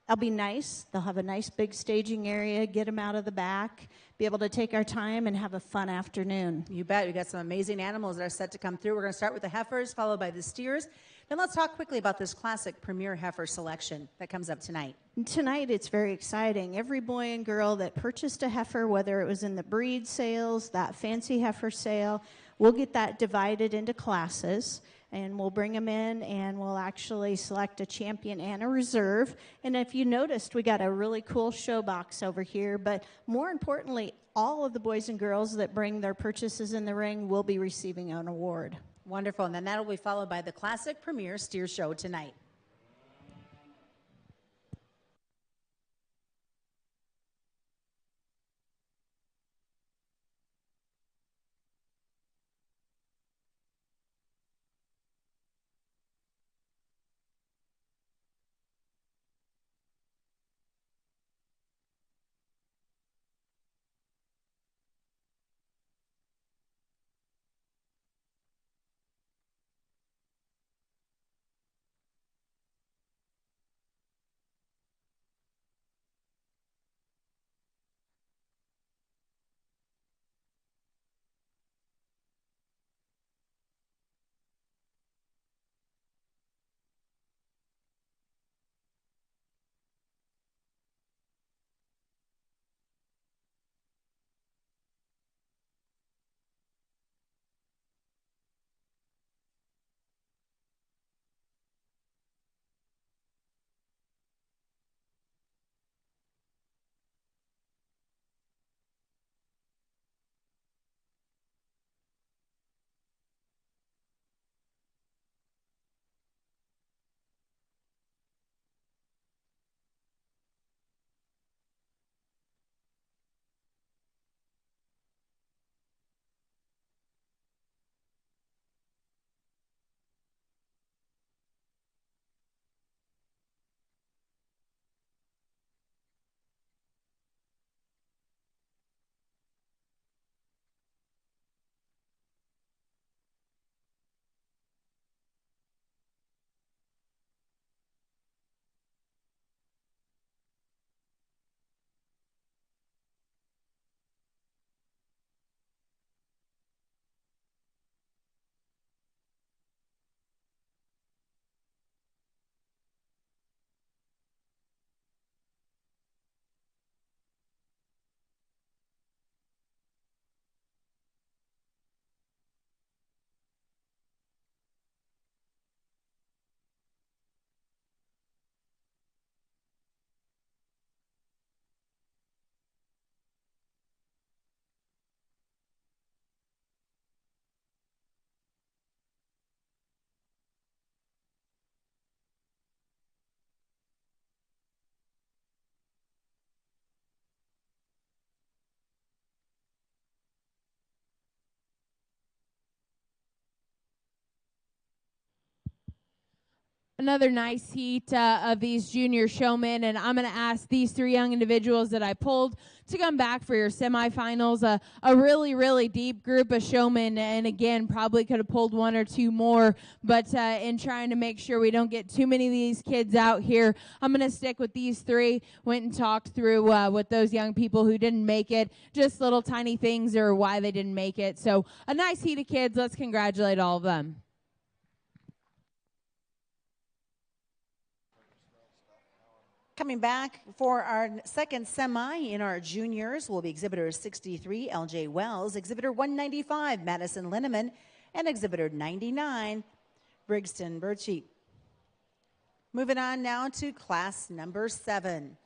that'll be nice. They'll have a nice big staging area, get them out of the back, be able to take our time and have a fun afternoon. You bet. We got some amazing animals that are set to come through. We're going to start with the heifers, followed by the steers. Then let's talk quickly about this Classic Premier Heifer selection that comes up tonight. Tonight, it's very exciting. Every boy and girl that purchased a heifer, whether it was in the breed sales, that fancy heifer sale, we'll get that divided into classes, and we'll bring them in, and we'll actually select a champion and a reserve. And if you noticed, we got a really cool show box over here, but more importantly, all of the boys and girls that bring their purchases in the ring will be receiving an award. Wonderful. And then that'll be followed by the Classic Premier Steer Show tonight. another nice heat of these junior showmen, and I'm going to ask these three young individuals that I pulled to come back for your semifinals. A really, really deep group of showmen, and again, probably could have pulled one or two more, but in trying to make sure we don't get too many of these kids out here, I'm going to stick with these three. Went and talked through with those young people who didn't make it, just little tiny things or why they didn't make it. So a nice heat of kids. Let's congratulate all of them. Coming back for our second semi in our juniors will be exhibitor 63, LJ Wells, exhibitor 195, Madison Linneman, and exhibitor 99, Briggston Birchie. Moving on now to class number 7.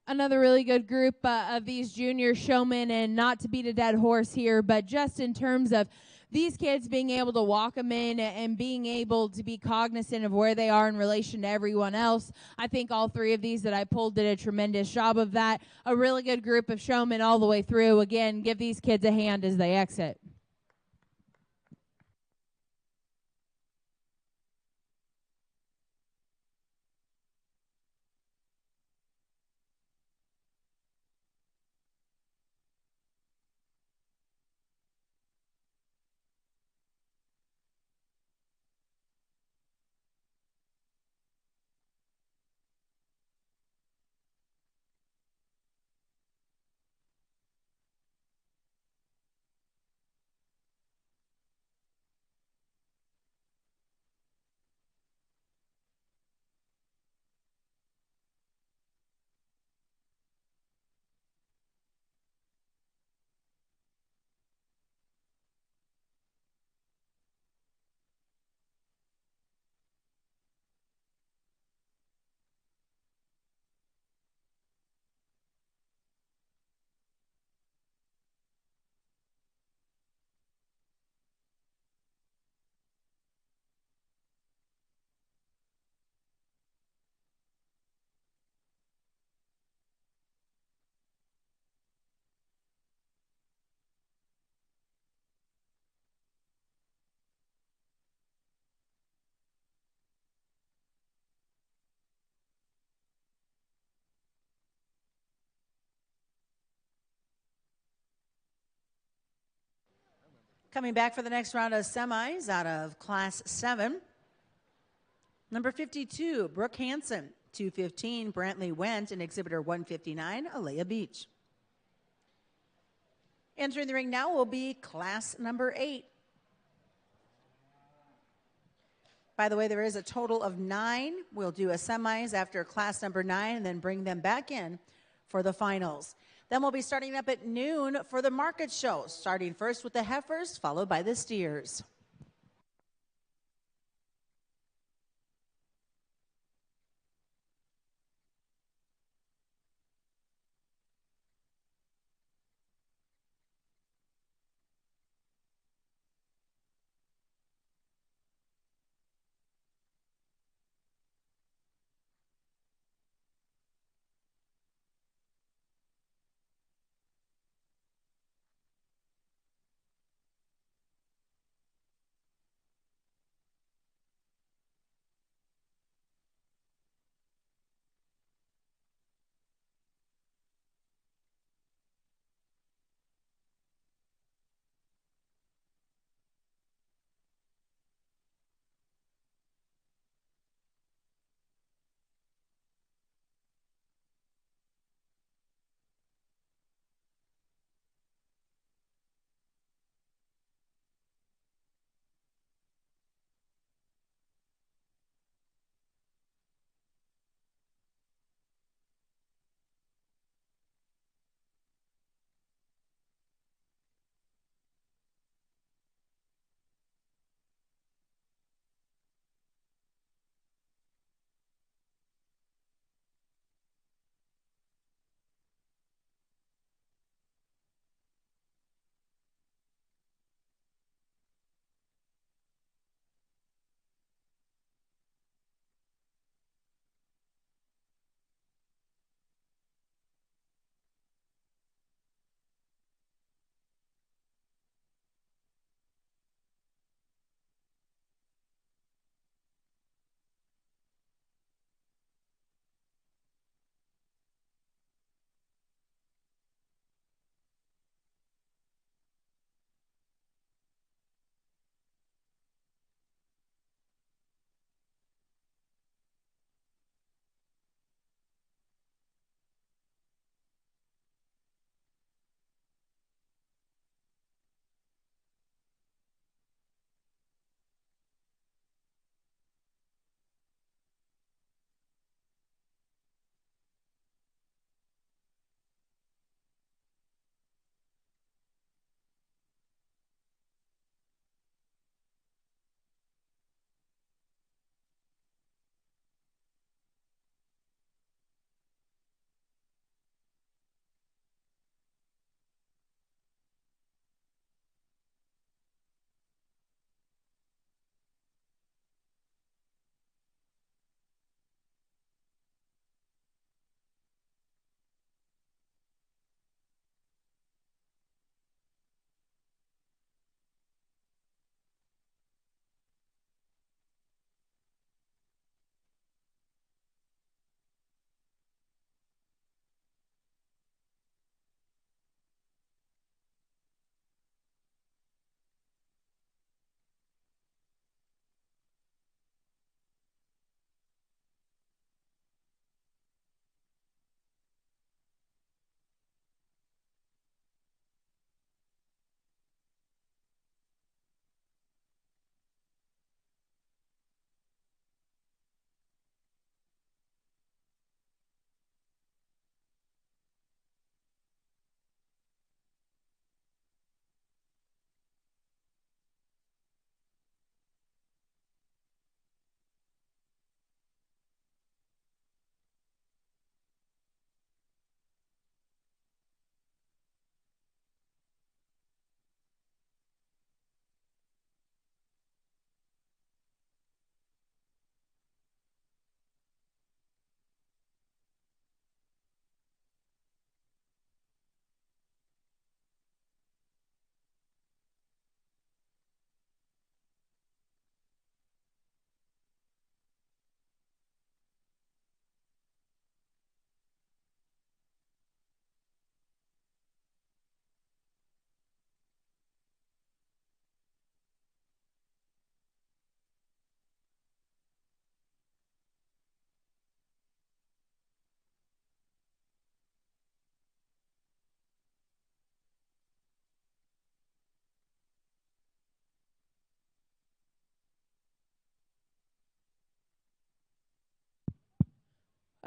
another really good group of these junior showmen, and not to beat a dead horse here, but just in terms of these kids being able to walk them in and being able to be cognizant of where they are in relation to everyone else. I think all three of these that I pulled did a tremendous job of that. A really good group of showmen all the way through. Again, give these kids a hand as they exit. Coming back for the next round of semis out of Class 7. Number 52, Brooke Hansen. 215, Brantley Went, and exhibitor 159, Alea Beach. Entering the ring now will be class number 8. By the way, there is a total of 9. We'll do a semis after class number 9 and then bring them back in for the finals. Then we'll be starting up at noon for the market show, starting first with the heifers, followed by the steers.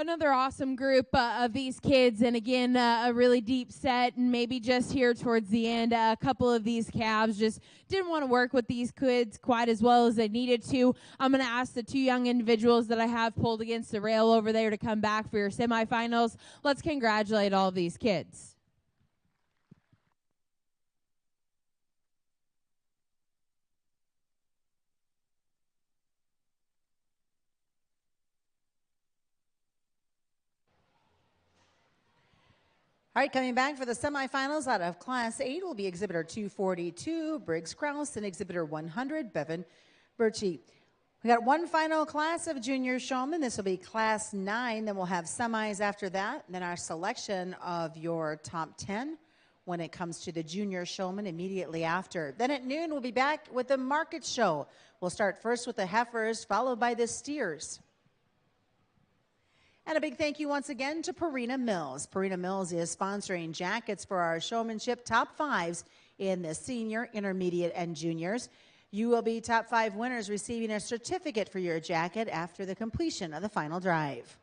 another awesome group of these kids, and again, a really deep set, and maybe just here towards the end, a couple of these calves just didn't want to work with these kids quite as well as they needed to. I'm going to ask the two young individuals that I have pulled against the rail over there to come back for your semifinals. Let's congratulate all of these kids. All right, coming back for the semifinals out of Class 8 will be Exhibitor 242, Briggs Krause, and Exhibitor 100, Bevan Birchie. We got one final class of junior showmen. This will be Class 9. Then we'll have semis after that. And then our selection of your top 10 when it comes to the junior showmen immediately after. Then at noon, we'll be back with the market show. We'll start first with the heifers, followed by the steers. And a big thank you once again to Purina Mills. Purina Mills is sponsoring jackets for our showmanship top 5s in the senior, intermediate, and juniors. You will be top 5 winners receiving a certificate for your jacket after the completion of the final drive.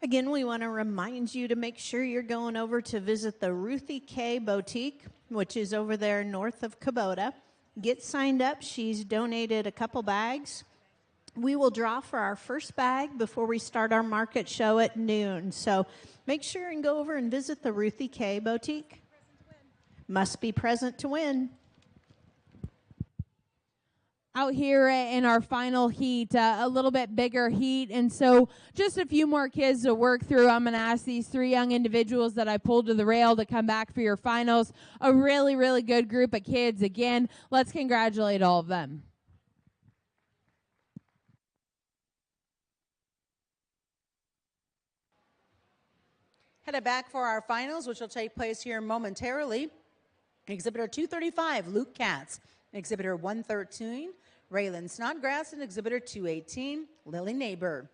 Again, we want to remind you to make sure you're going over to visit the Ruthie K Boutique, which is over there north of Kubota. Get signed up. She's donated a couple bags. We will draw for our first bag before we start our market show at noon. So make sure and go over and visit the Ruthie K Boutique. Must be present to win. Out here in our final heat, a little bit bigger heat, and so just a few more kids to work through. I'm going to ask these three young individuals that I pulled to the rail to come back for your finals. A really, really good group of kids. Again, let's congratulate all of them. Headed back for our finals, which will take place here momentarily. Exhibitor 235, Luke Katz. Exhibitor 113, Raylan Snodgrass. And Exhibitor 218, Lily Neighbor.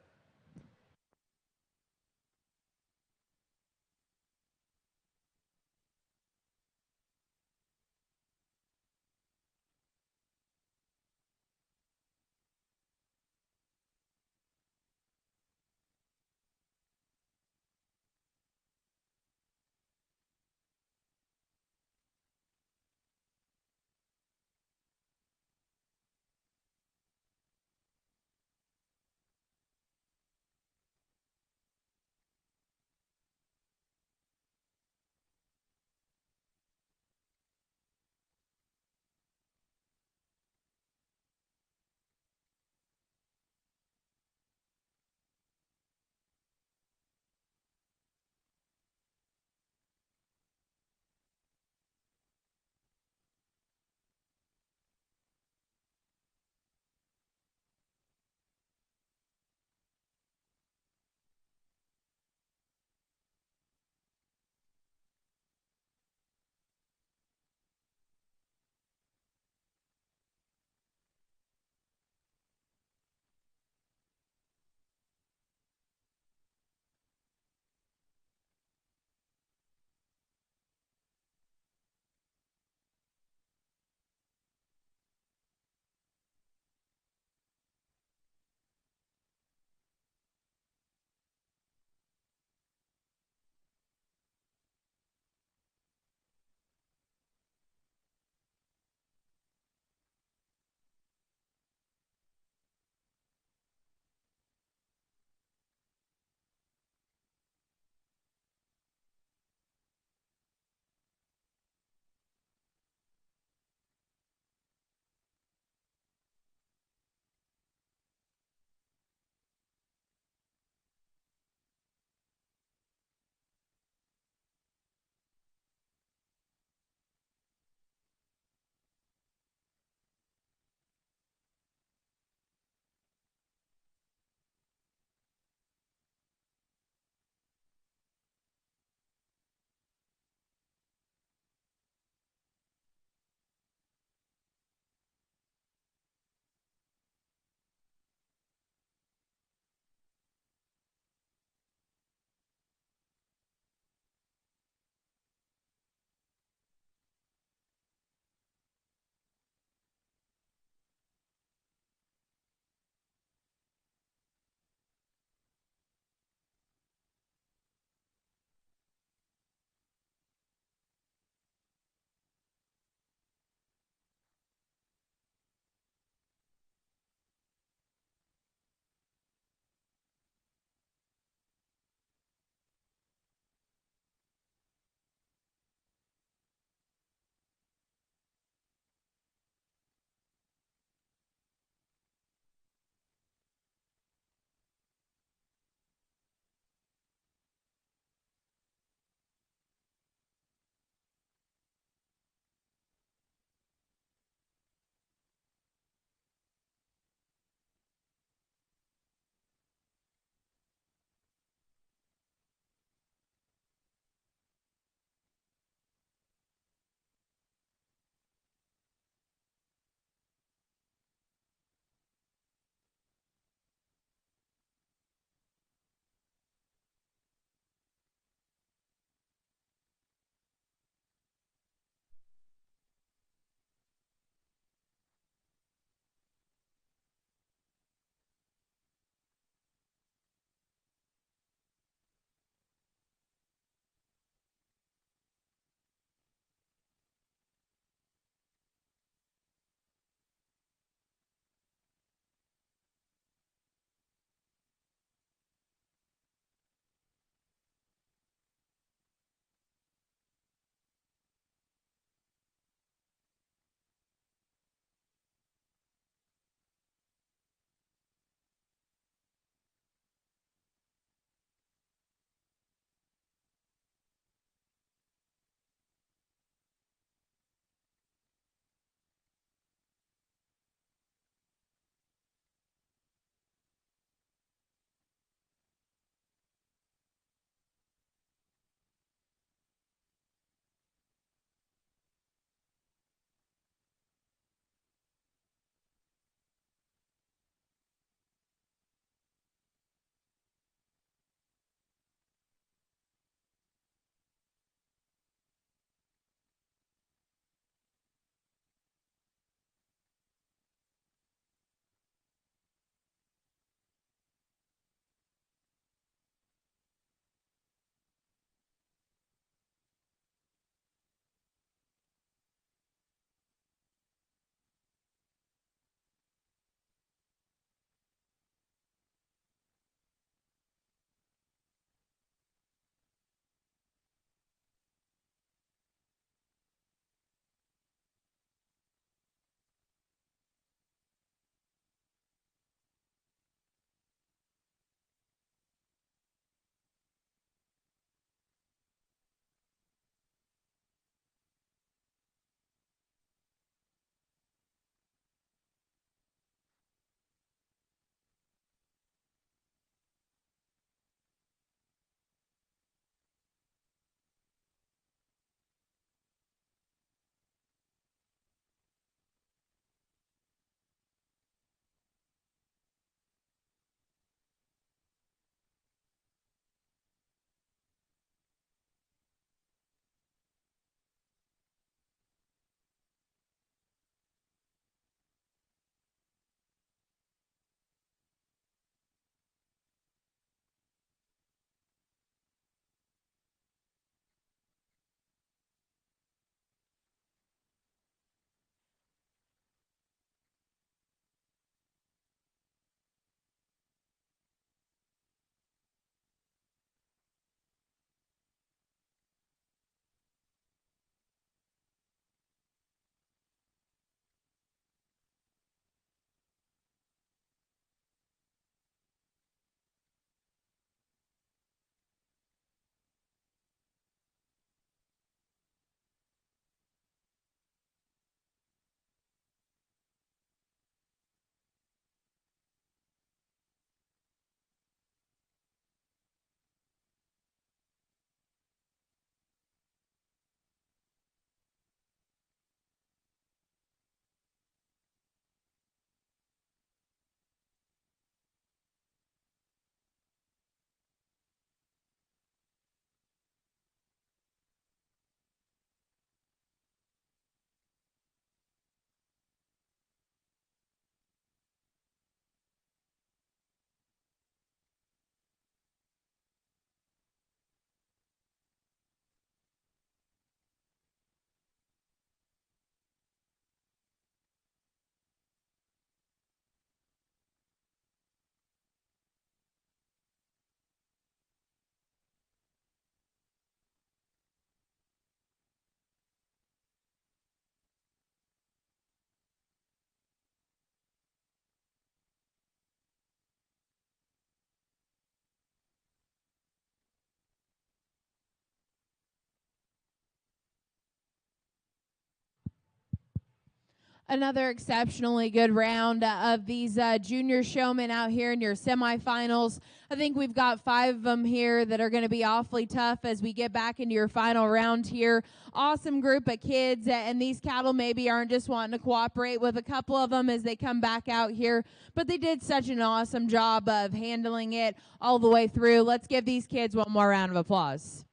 Another exceptionally good round of these junior showmen out here in your semifinals. I think we've got 5 of them here that are going to be awfully tough as we get back into your final round here. Awesome group of kids, and these cattle maybe aren't just wanting to cooperate with a couple of them as they come back out here, but they did such an awesome job of handling it all the way through. Let's give these kids one more round of applause.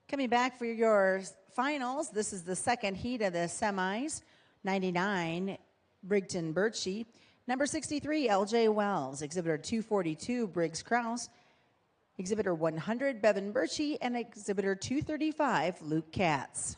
Coming back for your finals, this is the second heat of the semis. 99, Brigton Birchie. Number 63, LJ Wells. Exhibitor 242, Briggs Krause. Exhibitor 100, Bevan Birchie. And exhibitor 235, Luke Katz.